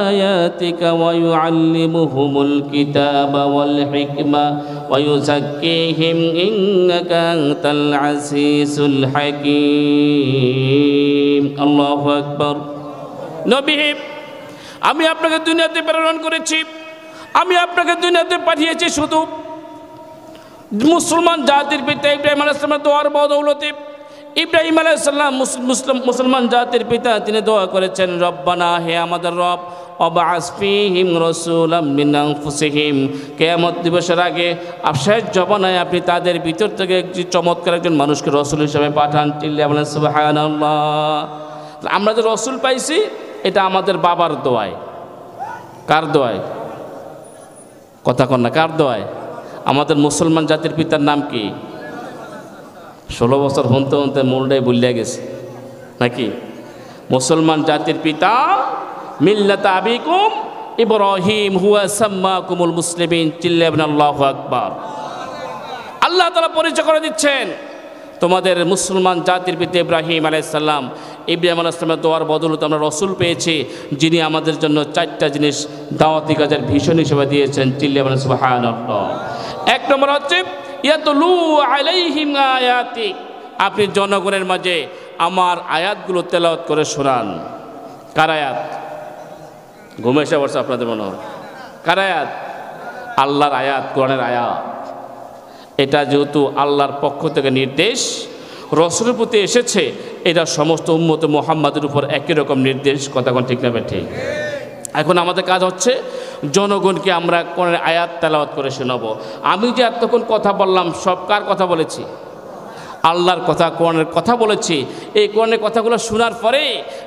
আয়াতিকা ওয়া ইউআল্লিমুহুমুল কিতাবা ওয়াল হিকমা ওয়া ইউযাক্কিহিম ইন্নাকা আনতাল আজিজুল হাকীম। আল্লাহু আকবার। নবী, আমি আপনাকে দুনিয়াতে প্রেরণ করেছি, আমি আপনাকে দুনিয়াতে পাঠিয়েছি শুধু মুসলমান জাতির পিতা ইব্রাহিম আলাইহিস সালামের দোয়ার বদৌলতে। ইব্রাহিম আলাইহিস সালাম মুসলমান জাতির পিতা, তিনি দোয়া করেছেন, রব্বানা, হে আমাদের রব, ওয়াবআস ফীহিম রাসূলাম মিন আনফুসিহিম, কিয়ামত দিবসের আগে শেষ জমানায় আপনি তাদের ভিতর থেকে একটি চমৎকার একজন মানুষকে রাসূল হিসেবে পাঠান। চিল্লায়া বলেন সুবহানাল্লাহ। আমরা যে রাসূল পাইছি এটা আমাদের বাবার দোয়ায়। কার দোয়ায়? কথা কন না, কার দোয়ায়? আমাদের মুসলমান জাতির পিতার নাম কি? 16 বছর হতে হতে মূলটাই ভুলিয়া গেছে নাকি? মুসলমান জাতির পিতা মিল্লাতা আবিকুম ইব্রাহিম হুয়া সাম্মাকুমুল মুসলিমিন। চিল্লাবেন আল্লাহু আকবার। আল্লাহ তাআলা পরিচয় করে দিচ্ছেন, তোমাদের মুসলমান জাতির পিতা ইব্রাহিম আলাইহিস সালাম, ইব্রাহিম আলাইহিস সালামের দোয়ার বদৌলতে আমরা রাসূল পেয়েছি, যিনি আমাদের জন্য 4টা জিনিস দাওয়াতি কাজের ভীষণ হিসেবে দিয়েছেন। চিল্লাবেন সুবহানাল্লাহ। 1 নম্বর হচ্ছে ইয়াতলু আলাইহিম আয়াতি, আপনি জনগণের মাঝে আমার আয়াতগুলো তেলাওয়াত করে শোনান। কার আয়াত? ঘুমে এসে বলছে আপনাদের মনে হয়। কার আয়াত? আল্লাহর আয়াত, কোরআনের আয়াত। এটা যেহেতু আল্লাহর পক্ষ থেকে নির্দেশ, রাসূলের প্রতি এসেছে, এটা সমস্ত উম্মত মুহাম্মাদের উপর একই রকম নির্দেশ। কথা কোন ঠিক না ঠিক? এখন আমাদের কাজ হচ্ছে জনগণকে আমরা কোরআনের আয়াত তেলাওয়াত করে শোনাবো। আমি যে এতক্ষণ কথা বললাম সব কার কথা বলেছি? আল্লাহর কথা, কোরআনের কথা বলেছি। এই কোরআনের কথাগুলো শোনার পরে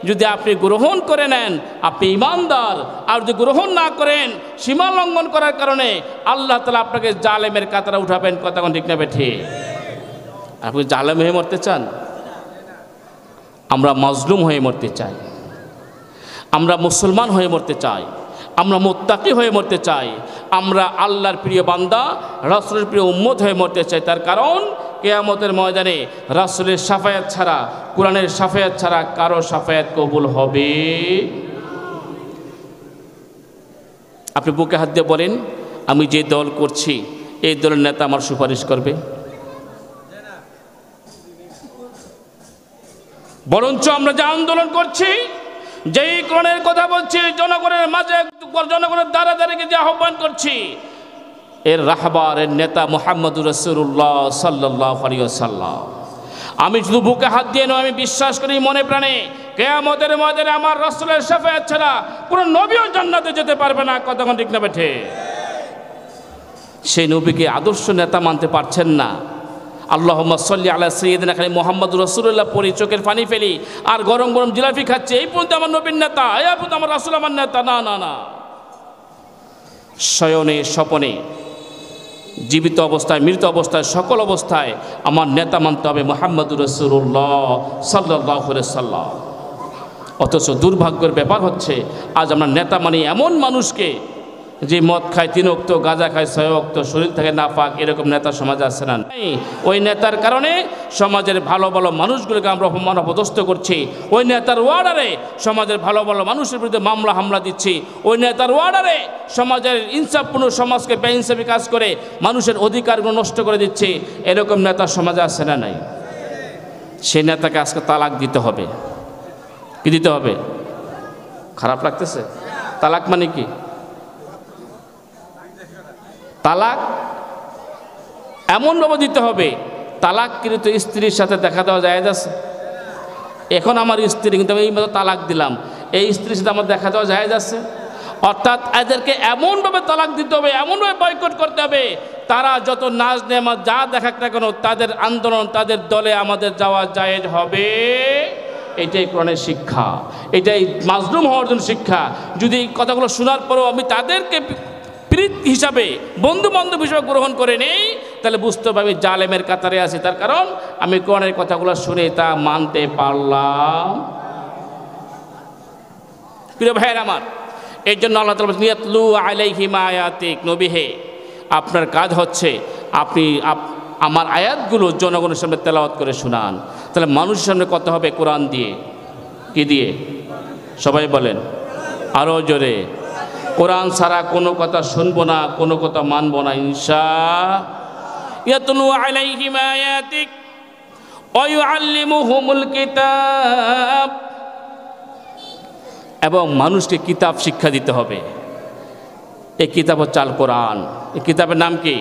যদি আপনি গ্রহণ করে নেন, আপনি ঈমানদার। আর যদি গ্রহণ না করেন, সীমা লঙ্ঘন করার কারণে আল্লাহ তাআলা আপনাকে জালেমের কাতারে উঠাবেন। কথা কোন ঠিক না ঠিক? আপনি জালেম হয়ে মরতে চান? আমরা মাজলুম হয়ে মরতে চাই, আমরা মুসলমান হয়ে মরতে চাই, আমরা মুত্তাকি হয়ে মরতে চাই, আমরা আল্লাহর প্রিয় বান্দা, রাসূলের প্রিয় উম্মত হয়ে মরতে চাই। তার কারণ কিয়ামতের ময়দানে রাসূলের শাফায়াত ছাড়া, কোরআনের শাফায়াত ছাড়া কারো শাফায়াত কবুল হবে। আপনি বুকে হাত দিয়ে বলেন, আমি যে দল করছি এই দলের নেতা আমার সুপারিশ করবে? বরঞ্চ আমরা যে আন্দোলন করছি, যেই কোরআনের কথা বলছি, জনগণের মাঝে, জনগণের দ্বারা দ্বারাকে যে আহ্বান করছি, এর রাহবার, এর নেতা মুহাম্মদুর রাসূলুল্লাহ সাল্লাল্লাহু আলাইহি ওয়াসাল্লাম। আমি শুধু বুকে হাত দিয়ে নয়, আমি বিশ্বাস করি মনে প্রাণে, কিয়ামতের ময়দানে আমার রাসূলের শাফায়াত ছাড়া কোনো নবীও জান্নাতে যেতে পারবে না। কতক্ষণ ঠিক না বেঠে? সেই নবীকে আদর্শ নেতা মানতে পারছেন না। আল্লাহুম্মা সাল্লি আলা সাইয়্যিদিনা খালি মুহাম্মদুর রাসূলুল্লাহ পড়ি, চোখের পানি ফেলি, আর গরম গরম জিলাপি খাচ্ছে, এই পর্যন্ত আমার নবীর নেতা, এই পর্যন্ত আমার রাসূল আমার নেতা। না না না, শয়নে স্বপনে, জীবিত অবস্থায়, মৃত অবস্থায়, সকল অবস্থায় আমার নেতা মানতে হবে মুহাম্মদুর রাসূলুল্লাহ সাল্লাল্লাহু আলাইহি ওয়াসাল্লাম। অথচ দুর্ভাগ্যের ব্যাপার হচ্ছে, আজ আমরা নেতা মানি এমন মানুষকে যে মদ খায় 3 ওয়াক্ত, গাঁজা খায় 6 ওয়াক্ত, শরীর থেকে নাপাক, এরকম নেতা সমাজে আছে না? ওই নেতার কারণে সমাজের ভালো ভালো মানুষগুলোকে আমরা অপমান অপদস্থ করছি। ওই নেতার ওয়ার্ডারে সমাজের ভালো ভালো মানুষের বিরুদ্ধে মামলা হামলা দিচ্ছি। ওই নেতার ওয়ার্ডারে সমাজের ইনসাফপূর্ণ সমাজকে বেইনসাফি কাজ করে মানুষের অধিকারগুলো নষ্ট করে দিচ্ছে। এরকম নেতা সমাজে আছে না? নাই। সেই নেতাকে আজকে তালাক দিতে হবে। কি দিতে হবে? খারাপ লাগতেছে? তালাক মানে কি? তালাক এমনভাবে দিতে হবে, তালাক কিন্তু স্ত্রীর সাথে দেখা দেওয়া যায় আছে? এখন আমার স্ত্রী, কিন্তু আমি এই মতো তালাক দিলাম, এই স্ত্রীর সাথে আমার দেখা দেওয়া যায় আছে? অর্থাৎ এদেরকে এমনভাবে তালাক দিতে হবে, এমনভাবে বয়কট করতে হবে, তারা যত নাচ নেমা যা দেখাক না কেন, তাদের আন্দোলন, তাদের দলে আমাদের যাওয়া জায়েজ হবে। এটাই কোরআনের শিক্ষা, এটাই মাজলুম হওয়ার জন্য শিক্ষা। যদি এই কথাগুলো শোনার পরেও আমি তাদেরকে প্রীত হিসাবে, বন্ধু বান্ধব হিসাবে গ্রহণ করে নেই, তাহলে বুঝতে হবে আমি জালেমের কাতারে আছি। তার কারণ আমি কোরআনের কথাগুলো শুনে তা মানতে পারলাম। প্রিয় ভাইয়ের আমার, এর জন্য আল্লাহ তাআলা বলেছেন, ইয়াতলু আলাইহিম আয়াতিক, নবী হে, আপনার কাজ হচ্ছে আপনি আমার আয়াতগুলো জনগণের সামনে তেলাওয়াত করে শোনান। তাহলে মানুষের সামনে কথা হবে কোরআন দিয়ে। কি দিয়ে? সবাই বলেন আরও জোরে। কোরআন ছাড়া কোনো কথা শুনবো না, কোনো কথা মানবো না ইনশাআল্লাহ। ইয়াতলু আলাইহিম আয়াতিক ওয়া ইউআল্লিমুহুমুল কিতাব, এবং মানুষকে কিতাব শিক্ষা দিতে হবে। এই কিতাব হচ্ছে আল কোরআন। এই কিতাবের নাম কি?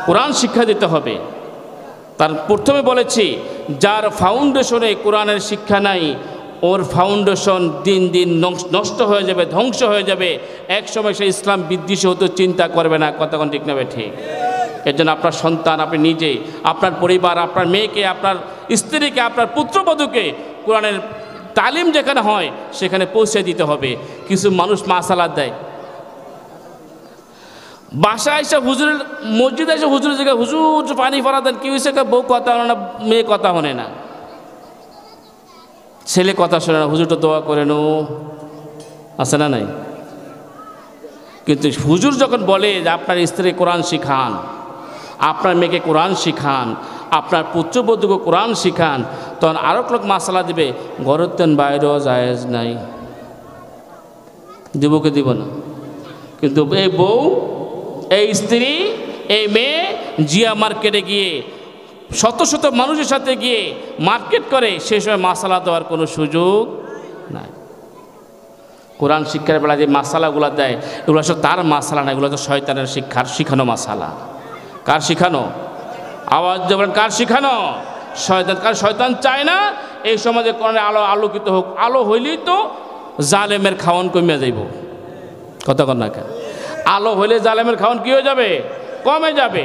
কোরআন শিক্ষা দিতে হবে। তার প্রথমে বলেছি, যার ফাউন্ডেশনে কোরআনের শিক্ষা নাই, ওর ফাউন্ডেশন দিন দিন নষ্ট হয়ে যাবে, ধ্বংস হয়ে যাবে। এক সময় সে ইসলাম বিদ্বেষী হতে চিন্তা করবে না। কতক্ষণ ঠিক নেবে? ঠিক। এর জন্য আপনার সন্তান, আপনি নিজে, আপনার পরিবার, আপনার মেয়েকে, আপনার স্ত্রীকে, আপনার পুত্রবধূকে কোরআনের তালিম যেখানে হয় সেখানে পৌঁছে দিতে হবে। কিছু মানুষ মাসালাত দেয়, বাসায় এসে হুজুরের, মসজিদে এসে হুজুরের জায়গায়, হুজুর পানি ফরা দেন, কি হয়েছে? বউ কথা হলো না, মেয়ে কথা শোনে না, ছেলে কথা শোনে না, হুজুরটা দোয়া করে নো, আছে না নাই? কিন্তু হুজুর যখন বলে যে আপনার স্ত্রী কোরআন শিখান, আপনার মেয়েকে কোরআন শিখান, আপনার পুত্রবধূকে কোরআন শিখান, তখন আরো লোক মাসালা দিবে, ঘরের তেন বাইরেও জায়েজ নাই, দেবকে দিব না। কিন্তু এই বউ, এই স্ত্রী, এই মেয়ে জিয়া মার্কেটে গিয়ে শত শত মানুষের সাথে গিয়ে মার্কেট করে, সেই সময় মাসালা দেওয়ার কোনো সুযোগ নাই। কোরআন শিক্ষার বেলা যে মাসালাগুলো দেয়, এগুলো সব তার মাসালা না, এগুলো তো শয়তানের শিখানো মাসালা। কার শিখানো? আওয়াজ দেবেন, কার শিখানো? শয়তান। কার? শয়তান চায় না এই সমাজে কোরআনের আলো আলোকিত হোক। আলো হইলেই তো জালেমের খাওয়ান কমে যাইব। কতক্ষণ না? কেন আলো হইলে জালেমের খাওয়ান কি হয়ে যাবে? কমে যাবে।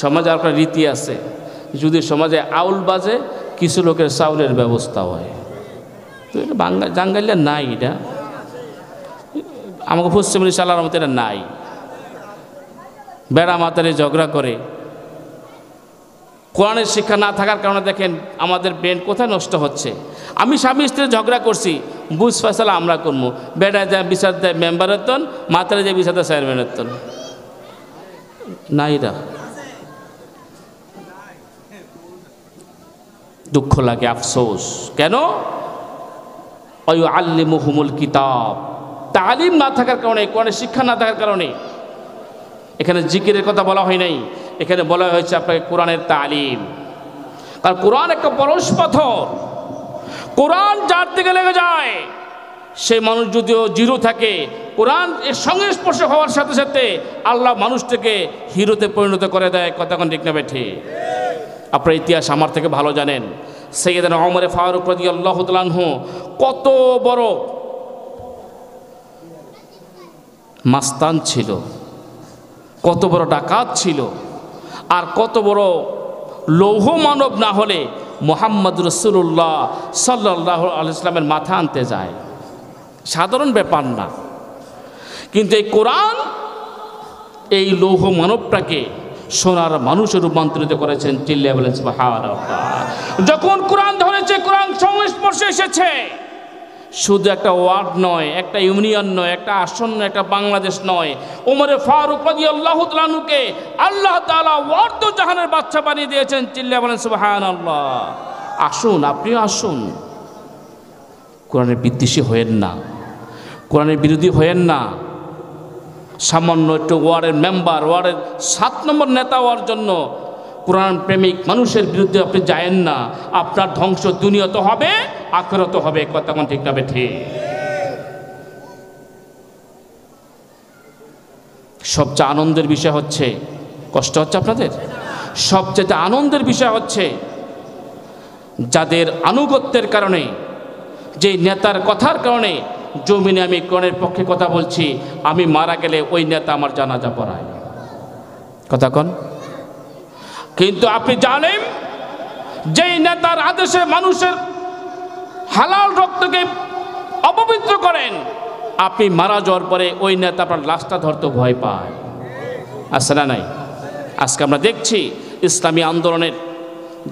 সমাজে একটা রীতি আছে, যদি সমাজে আউল বাজে কিছু লোকের চাউলের ব্যবস্থা হয়। তো এটা জাঙ্গাইলে নাই, এটা আমাকে পশ্চিমবঙ্গে চালার মতো এটা নাই। বেড়া মাতারে ঝগড়া করে, কোরআনের শিক্ষা না থাকার কারণে দেখেন আমাদের ব্রেন কোথায় নষ্ট হচ্ছে। আমি স্বামী স্ত্রী ঝগড়া করছি, বুঝ ফয়সালা আমরা করবো, বেড়ায় যায় বিচার দেয় মেম্বারের তন, মাতারে যায় বিচার দেয় চেয়ারম্যানের তন। নাইরা দুঃখ লাগে, আফসোস। কেন? আল্লিমুহুমুল কিতাব, তালিম না থাকার কারণে, কোরআনের শিক্ষা না থাকার কারণে। এখানে জিকিরের কথা বলা হয় নাই, এখানে বলা হয়েছে আপনাকে কোরআনের তালিম। কারণ কোরআন একটা পরশ পাথর, কোরআন যার দিকে লেগে যায় সেই মানুষ যদিও জিরো থাকে, কোরআন এর সঙ্গে স্পর্শ হওয়ার সাথে সাথে আল্লাহ মানুষটাকে হিরোতে পরিণত করে দেয়। কথা কোন ঠিক না বেঠে? আপনার ইতিহাস আমার থেকে ভালো জানেন। সাইয়েদনা ওমর ফারুক রাদিয়াল্লাহু তাআলা আনহু কত বড় মাস্তান ছিল, কত বড় ডাকাত ছিল, আর কত বড় লৌহ মানব না হলে মুহাম্মদ রাসূলুল্লাহ সাল্লাল্লাহু আলাইহি ওয়াসাল্লামের মাথা আনতে যায়, সাধারণ ব্যাপার না। কিন্তু এই কোরআন এই লৌহ মানবটাকে সোনার মানুষে রূপান্তরিত করেছেন। চিল্লায়া বলেন সুবহানাল্লাহ। যখন কোরআন ধরেছে, কোরআন সংস্পর্শে এসেছে, শুধু একটা ওয়ার্ড নয়, একটা ইউনিয়ন নয়, একটা আসন নয়, একটা বাংলাদেশ নয়, ওমর ফারুক রাদিয়াল্লাহু তাআলা আনহুকে আল্লাহ তাআলা ওয়ার্দ জাহানের বাদশা বানিয়ে দিয়েছেন। চিল্লায়া বলেন সুবহানাল্লাহ। আসুন, আপনিও আসুন, কোরআনের বিদ্বেষী হয়েন না, কোরআনের বিরোধী হয়েন না। সামান্য একটু ওয়ার্ডের মেম্বার, ওয়ার্ডের 7 নম্বর নেতা হওয়ার জন্য কোরআন প্রেমিক মানুষের বিরুদ্ধে আপনি যায়েন না। আপনার ধ্বংস দুনিয়া তো হবে, আখিরাত হবে। কথা কোন ঠিক না বেঠে? সবচেয়ে আনন্দের বিষয় হচ্ছে, কষ্ট হচ্ছে আপনাদের, সবচেয়ে আনন্দের বিষয় হচ্ছে যাদের আনুগত্যের কারণে, যে নেতার কথার কারণে জমিনে আমি কোরআনের পক্ষে কথা বলছি, আমি মারা গেলে ওই নেতা আমার জানাজা পড়ায়। কথা কন। কিন্তু আপনি জানেন যেই নেতার আদেশে মানুষের হালাল রক্তকে অপবিত্র করেন, আপনি মারা যাওয়ার পরে ওই নেতা আপনার লাশটা ধরতে ভয় পায়। আছে না নাই? আজকে আমরা দেখছি ইসলামী আন্দোলনের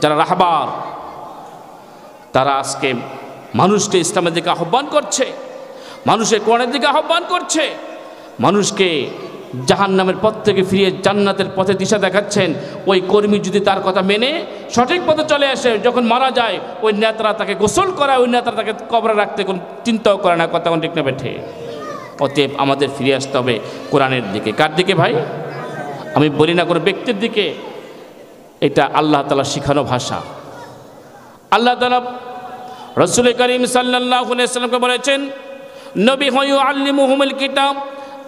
যারা রাহবার, তারা আজকে মানুষকে ইসলামের দিকে আহ্বান করছে, মানুষের কোরআনের দিকে আহ্বান করছে, মানুষকে জাহান্নামের পথ থেকে ফিরিয়ে জান্নাতের পথে দিশা দেখাচ্ছেন। ওই কর্মী যদি তার কথা মেনে সঠিক পথে চলে আসে, যখন মারা যায় ওই নেতারা তাকে গোসল করায়, ওই নেতারা তাকে কবরে রাখতে কোনো চিন্তাও করে না। কথা ঠিক না বেঠে? অতএব আমাদের ফিরে আসতে হবে কোরআনের দিকে। কার দিকে ভাই? আমি বলি না কোনো ব্যক্তির দিকে, এটা আল্লাহ তাআলা শিখানো ভাষা। আল্লাহ তাআলা রাসূল করিম সাল্লাল্লাহু আলাইহি ওয়াসাল্লামকে বলেছেন, নবী হয় আল্লিমুহুমুল কিতাব,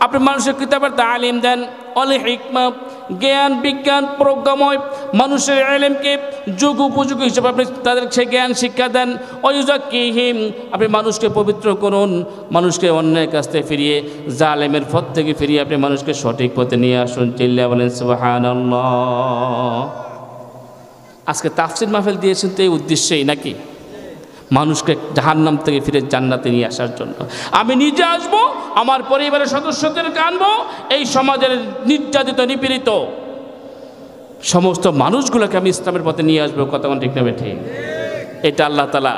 আপনি মানুষের কিতাবের তালিম দেন, অল হিকমা, জ্ঞান বিজ্ঞান প্রজ্ঞাময় মানুষের ইলমকে যুগ উপযোগী হিসেবে আপনি তাদের সেই জ্ঞান শিক্ষা দেন। ওয়ায়ুযাক্কিহিম, আপনি মানুষকে পবিত্র করুন, মানুষকে অন্যায়ের কাছ থেকে ফিরিয়ে, জালেমের পথ থেকে ফিরিয়ে আপনি মানুষকে সঠিক পথে নিয়ে আসুন। চিল্লায়া বলেন সুবহানাল্লাহ। আজকে তাফসীর মাহফিল দিয়েছেন তো এই উদ্দেশ্যেই নাকি? মানুষকে জাহান্নাম থেকে ফিরে জান্নাতে নিয়ে আসার জন্য। আমি নিজে আসব, আমার পরিবারের সদস্যদেরকে আনবো, এই সমাজের নির্যাতিত নিপীড়িত সমস্ত মানুষগুলোকে আমি ইসলামের পথে নিয়ে আসবো। কথা ঠিক না বেঠে? এটা আল্লাহ তাআলা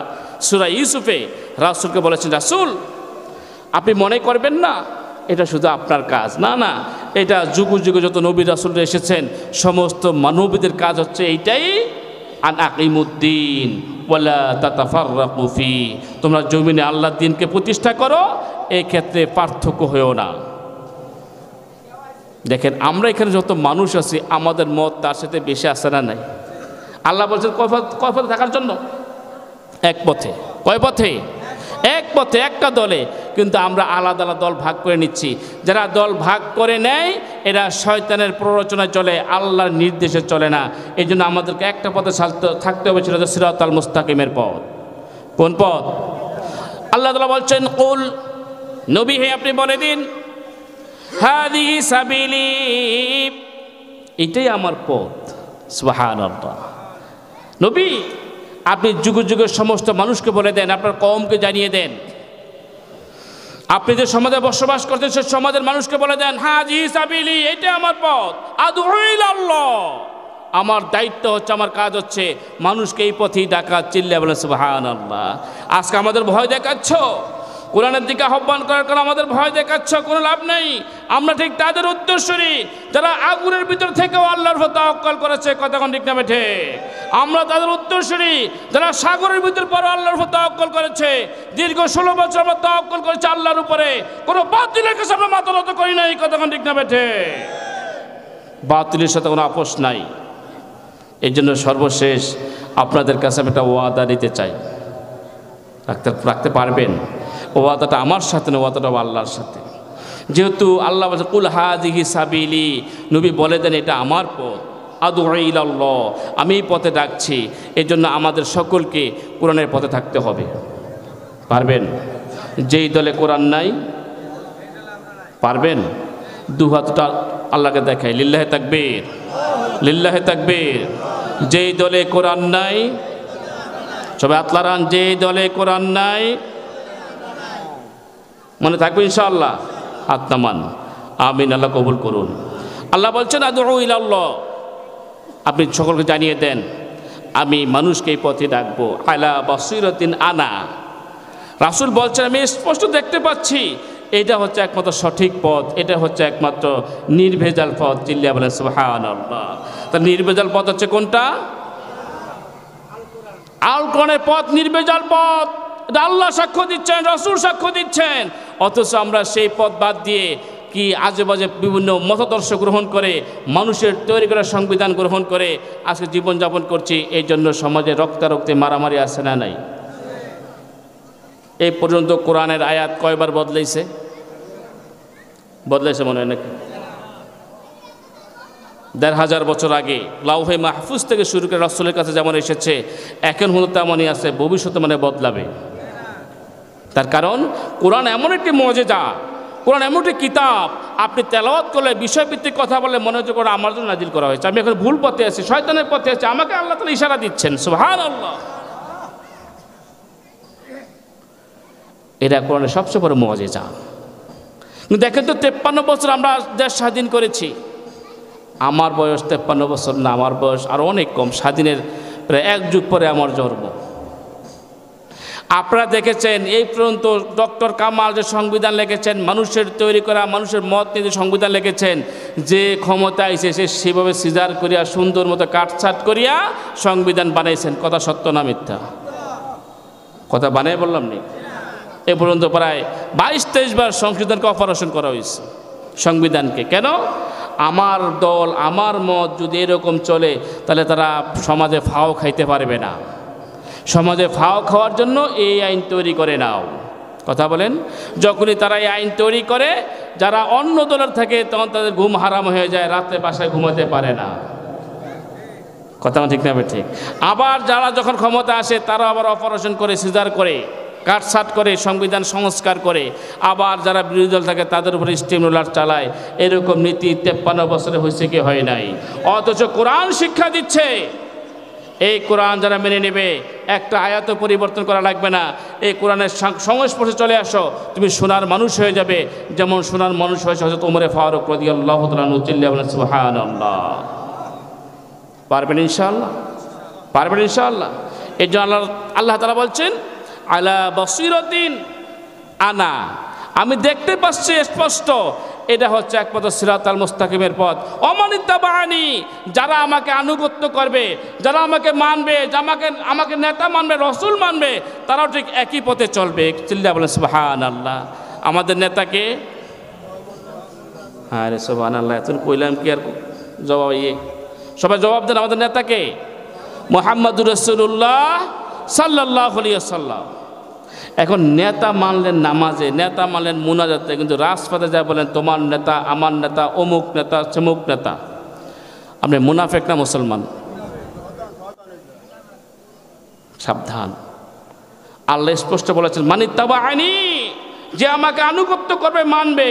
সূরা ইউসুফে রাসূলকে বলেছেন, রাসূল আপনি মনে করবেন না এটা শুধু আপনার কাজ, না না, এটা যুগ যুগে যত নবী রাসূলরা এসেছেন সমস্ত মানবীদের কাজ হচ্ছে এইটাই, আন আকিমুদ্দিন ওয়ালা তাতাফাররাকু ফি, তোমরা জমিনে আল্লাহর দ্বীনকে প্রতিষ্ঠা করো, এই ক্ষেত্রে পার্থক্য হয়েও না। দেখেন আমরা এখানে যত মানুষ আছি, আমাদের মত তার সাথে বেশি আসে না নাই? আল্লাহ বলছেন কয় পথে থাকার জন্য? এক পথে। কয় পথে? এক পথে, একটা দলে। কিন্তু আমরা আলাদা আলাদা দল ভাগ করে নিচ্ছি। যারা দল ভাগ করে নেয় এরা শয়তানের প্ররোচনায় চলে, আল্লাহর নির্দেশে চলে না। এই জন্য আমাদেরকে একটা পথে থাকতে হবে, সেটা হচ্ছে সিরাতাল মুস্তাকিমের পথ। কোন পথ? আল্লাহ তাআলা বলছেন, কুল, নবী হে আপনি বলে দিন, হাদিহি সাবিলি, এটাই আমার পথ। সুবহানাল্লাহ। নবী আপনি যুগে যুগে সমস্ত মানুষকে বলে দেন, আপনার কওমকে জানিয়ে দেন, আপনি যে সমাজে বসবাস করছেন সে সমাজের মানুষকে বলে দেন, হাজি সাবিলি, এটা আমার পথ, আদউ ইলাল্লাহ। আমার দায়িত্ব হচ্ছে, আমার কাজ হচ্ছে মানুষকে এই পথেই ডাকা। চিল্লায়ে বলেন সুবহানাল্লাহ। আজকে আমাদের ভয় দেখাচ্ছ, কোরআনের দিকে আহ্বান করার কারণে আমাদের ভয় দেখাচ্ছ, কোনো লাভ নেই। আমরা ঠিক তাদের উত্তরসূরি যারা আগুনের ভিতর থেকেও আল্লাহর উপর তাওয়াক্কুল করেছে। কতক্ষণ ঠিক না বেঠে? আমরা তাদের উত্তরসূরি যারা সাগরের ভিতর পর আল্লাহর উপর তাওয়াক্কুল করেছে। দীর্ঘ 16 বছর আমরা তাওয়াক্কুল করেছি আল্লাহর উপরে, কোনো বাতিলের কাছে আমরা মাথা নত করি নাই। কতক্ষণ ঠিক না বেঠে? বাতিলের সাথে কোনো আপোষ নাই। এই জন্য সর্বশেষ আপনাদের কাছে আমি একটা ওয়াদা দিতে চাই, রাখতে পারবেন? ওয়াদাটা আমার সাথে না, ওয়াদাটা আল্লাহর সাথে। যেহেতু আল্লাহ বলছে কুল হাযিহি সাবিলি, নবী বলে দেন এটা আমার পথ, আদউ ইলাল্লাহ, আমি এই পথে ডাকছি। এই জন্য আমাদের সকলকে কোরআনের পথে থাকতে হবে। পারবেন? যেই দলে কোরআন নাই, পারবেন? দু হাতটা আল্লাহকে দেখাই, লিল্লাহে তাকবীর, লিল্লাহে তাকবীর। যেই দলে কোরআন নাই, সবাই আতলারান, যেই দলে কোরআন নাই, মনে থাকবে ইনশাআল্লাহ। হাত নামান, আমিন। আল্লাহ কবুল করুন। আল্লাহ বলছেন আদউ ইলাল্লাহ, আপনি সকলকে জানিয়ে দেন আমি মানুষকে এই পথে ডাকবো। আলা বাসীরাতিন আনা, রাসূল বলছেন আমি স্পষ্ট দেখতে পাচ্ছি এটা হচ্ছে একমাত্র সঠিক পথ, এটা হচ্ছে একমাত্র নির্ভেজাল পথ। চিল্লায়া বলেন সুবহানাল্লাহ। তা নির্ভেজাল পথ হচ্ছে কোনটা? আল কোরআনের পথ নির্ভেজাল পথ। এটা আল্লাহ সাক্ষ্য দিচ্ছেন, রাসূল সাক্ষ্য দিচ্ছেন। অথচ আমরা সেই পথ বাদ দিয়ে কি আজেবাজে বিভিন্ন মতাদর্শ গ্রহণ করে, মানুষের তৈরি করা সংবিধান গ্রহণ করে আজকে জীবনযাপন করছি। এই জন্য সমাজে রক্তারক্তি মারামারি আছে না নাই? এই পর্যন্ত কোরআনের আয়াত কয়বার বদলাইছে? বদলাইছে মনে হয় নাকি? ১,৫০০ বছর আগে লাউহে মাহফুজ থেকে শুরু করে রাসূলের কাছে যেমন এসেছে, এখন হলো তেমনই আছে, ভবিষ্যতে মানে বদলাবে। তার কারণ কোরআন এমন একটি মুজিজা, কোরআন এমন একটি কিতাব, আপনি তেলাওয়াত করলে বিষয়ভিত্তিক কথা বলে মনে হচ্ছে কোরআন আমার জন্য নাজিল করা হয়েছে। আমি এখন ভুল পথে আছি, শয়তানের পথে আছি, আমাকে আল্লাহ তাআলা ইশারা দিচ্ছেন। সুবহানাল্লাহ। এটা কোরআনের সবচেয়ে বড় মুজিজা। কিন্তু দেখেন তো 53 বছর আমরা দেশ স্বাধীন করেছি। আমার বয়স 53 বছর না, আমার বয়স আরও অনেক কম। স্বাধীনের প্রায় 1 যুগ পরে আমার জন্ম। আপনারা দেখেছেন এই পর্যন্ত ডক্টর কামাল যে সংবিধান লিখেছেন, মানুষের তৈরি করা, মানুষের মত নিয়ে সংবিধান লিখেছেন, যে ক্ষমতা এসে সে সেভাবে সিজার করিয়া সুন্দর মতো কাটছাট করিয়া সংবিধান বানাইছেন। কথা সত্য না মিথ্যা? কথা বানাই বললাম নি? এ পর্যন্ত প্রায় 22-23 বার সংশোধনকে অপারেশন করা হয়েছে সংবিধানকে। কেন? আমার দল, আমার মত যদি এরকম চলে তাহলে তারা সমাজে ফাও খাইতে পারবে না। সমাজে ফাও খাওয়ার জন্য এই আইন তৈরি করে নাও। কথা বলেন। যখনই তারা এই আইন তৈরি করে, যারা অন্য দলের থাকে তখন তাদের ঘুম হারাম হয়ে যায়, রাতে বাসায় ঘুমাতে পারে না। কথা ঠিক না? ঠিক। আবার যারা যখন ক্ষমতা আসে তারা আবার অপারেশন করে, সিজার করে, কাটছাট করে, সংবিধান সংস্কার করে। আবার যারা বিরোধী দল থাকে তাদের উপরে স্টিমুলার চালায়। এরকম নীতি 53 বছরে হয়েছে কি হয় নাই? অথচ কোরআন শিক্ষা দিচ্ছে, এই কোরআন যারা মেনে নেবে একটা আয়াত পরিবর্তন করা লাগবে না। এই কোরআনের সংস্পর্শে চলে আসো, তুমি সোনার মানুষ হয়ে যাবে, যেমন সোনার মানুষ হয়েছে হযরত ওমর ফারুক রাদিয়াল্লাহু তাআলা আনহু। চিল্লায়া বলেন সুবহানাল্লাহ। পারবেন ইনশাআল্লাহ? পারবেন ইনশাআল্লাহ? এই জন্য আল্লাহ তাআলা বলছেন আলা বাসীরাতিন আনা, আমি দেখতে পাচ্ছি স্পষ্ট এটা হচ্ছে একমাত্র সিরাতাল মুস্তাকিমের পথ। অমানিত্তাবানি, যারা আমাকে আনুগত্য করবে, যারা আমাকে মানবে, আমাকে নেতা মানবে, রসুল মানবে, তারাও ঠিক একই পথে চলবে। চিল্লায়া বলেন সুবহানাল্লাহ। আমাদের নেতাকে, হ্যাঁ রে সুবহানাল্লাহ, এখন কইলাম কি আর জবাব? সবাই জবাব দেন। আমাদের নেতাকে মুহাম্মাদুর রাসূলুল্লাহ সাল্লাল্লাহু আলাইহি ওয়াসাল্লাম। এখন নেতা মানলেন নামাজে, নেতা মানলেন মুনাজাতে, কিন্তু রাজপথে যা বলেন তোমার নেতা, আমার নেতা, অমুক নেতা, চমুক নেতা, আপনি মুনাফেক না মুসলমান? সাবধান। আল্লাহ স্পষ্ট বলেছেন মানিত্তাবাআনি, যে আমাকে আনুগত্য করবে, মানবে,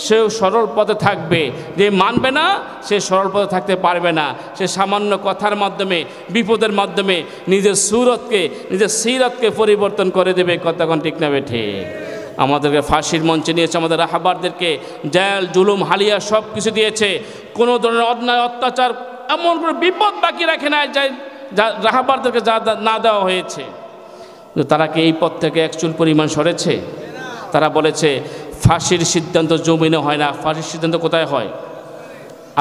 সেও সরল পথে থাকবে, যে মানবে না সে সরল পথে থাকতে পারবে না। সে সামান্য কথার মাধ্যমে, বিপদের মাধ্যমে নিজের সুরতকে, নিজের সিরতকে পরিবর্তন করে দেবে। কতক্ষণ ঠিক না বেঠে? আমাদেরকে ফাঁসির মঞ্চে নিয়েছে, আমাদের রাহাবারদেরকে জেল, জুলুম, হালিয়া সব কিছু দিয়েছে। কোনো ধরনের অন্যায়, অত্যাচার, এমন কোনো বিপদ বাকি রাখে না যা রাহাবারদেরকে যা না দেওয়া হয়েছে। তারা কি এই পথ থেকে এক চুল পরিমাণ সরেছে? তারা বলেছে ফাঁসির সিদ্ধান্ত জমিনে হয় না, ফাঁসির সিদ্ধান্ত কোথায় হয়?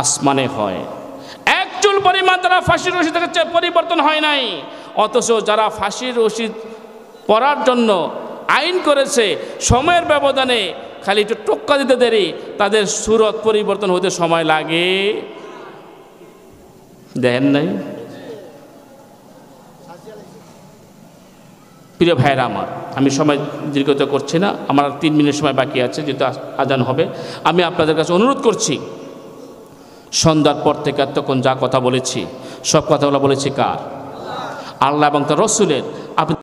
আসমানে হয়। এক চুল পরিমাণ তারা ফাঁসির রশি থেকে পরিবর্তন হয় নাই। অথচ যারা ফাঁসির রশি পড়ার জন্য আইন করেছে, সময়ের ব্যবধানে খালি একটু টোক্কা দিতে দেরি, তাদের সুরত পরিবর্তন হতে সময় লাগে। দেখেন নাই? প্রিয় ভাইয়েরা আমার, আমি সময় দীর্ঘত করছি না, আমার 3 মিনিট সময় বাকি আছে, যেহেতু আজান হবে। আমি আপনাদের কাছে অনুরোধ করছি, সন্ধ্যার পর থেকে এতক্ষণ যা কথা বলেছি, সব কথাগুলো বলেছি কার? আল্লাহ এবং তার রসুলের।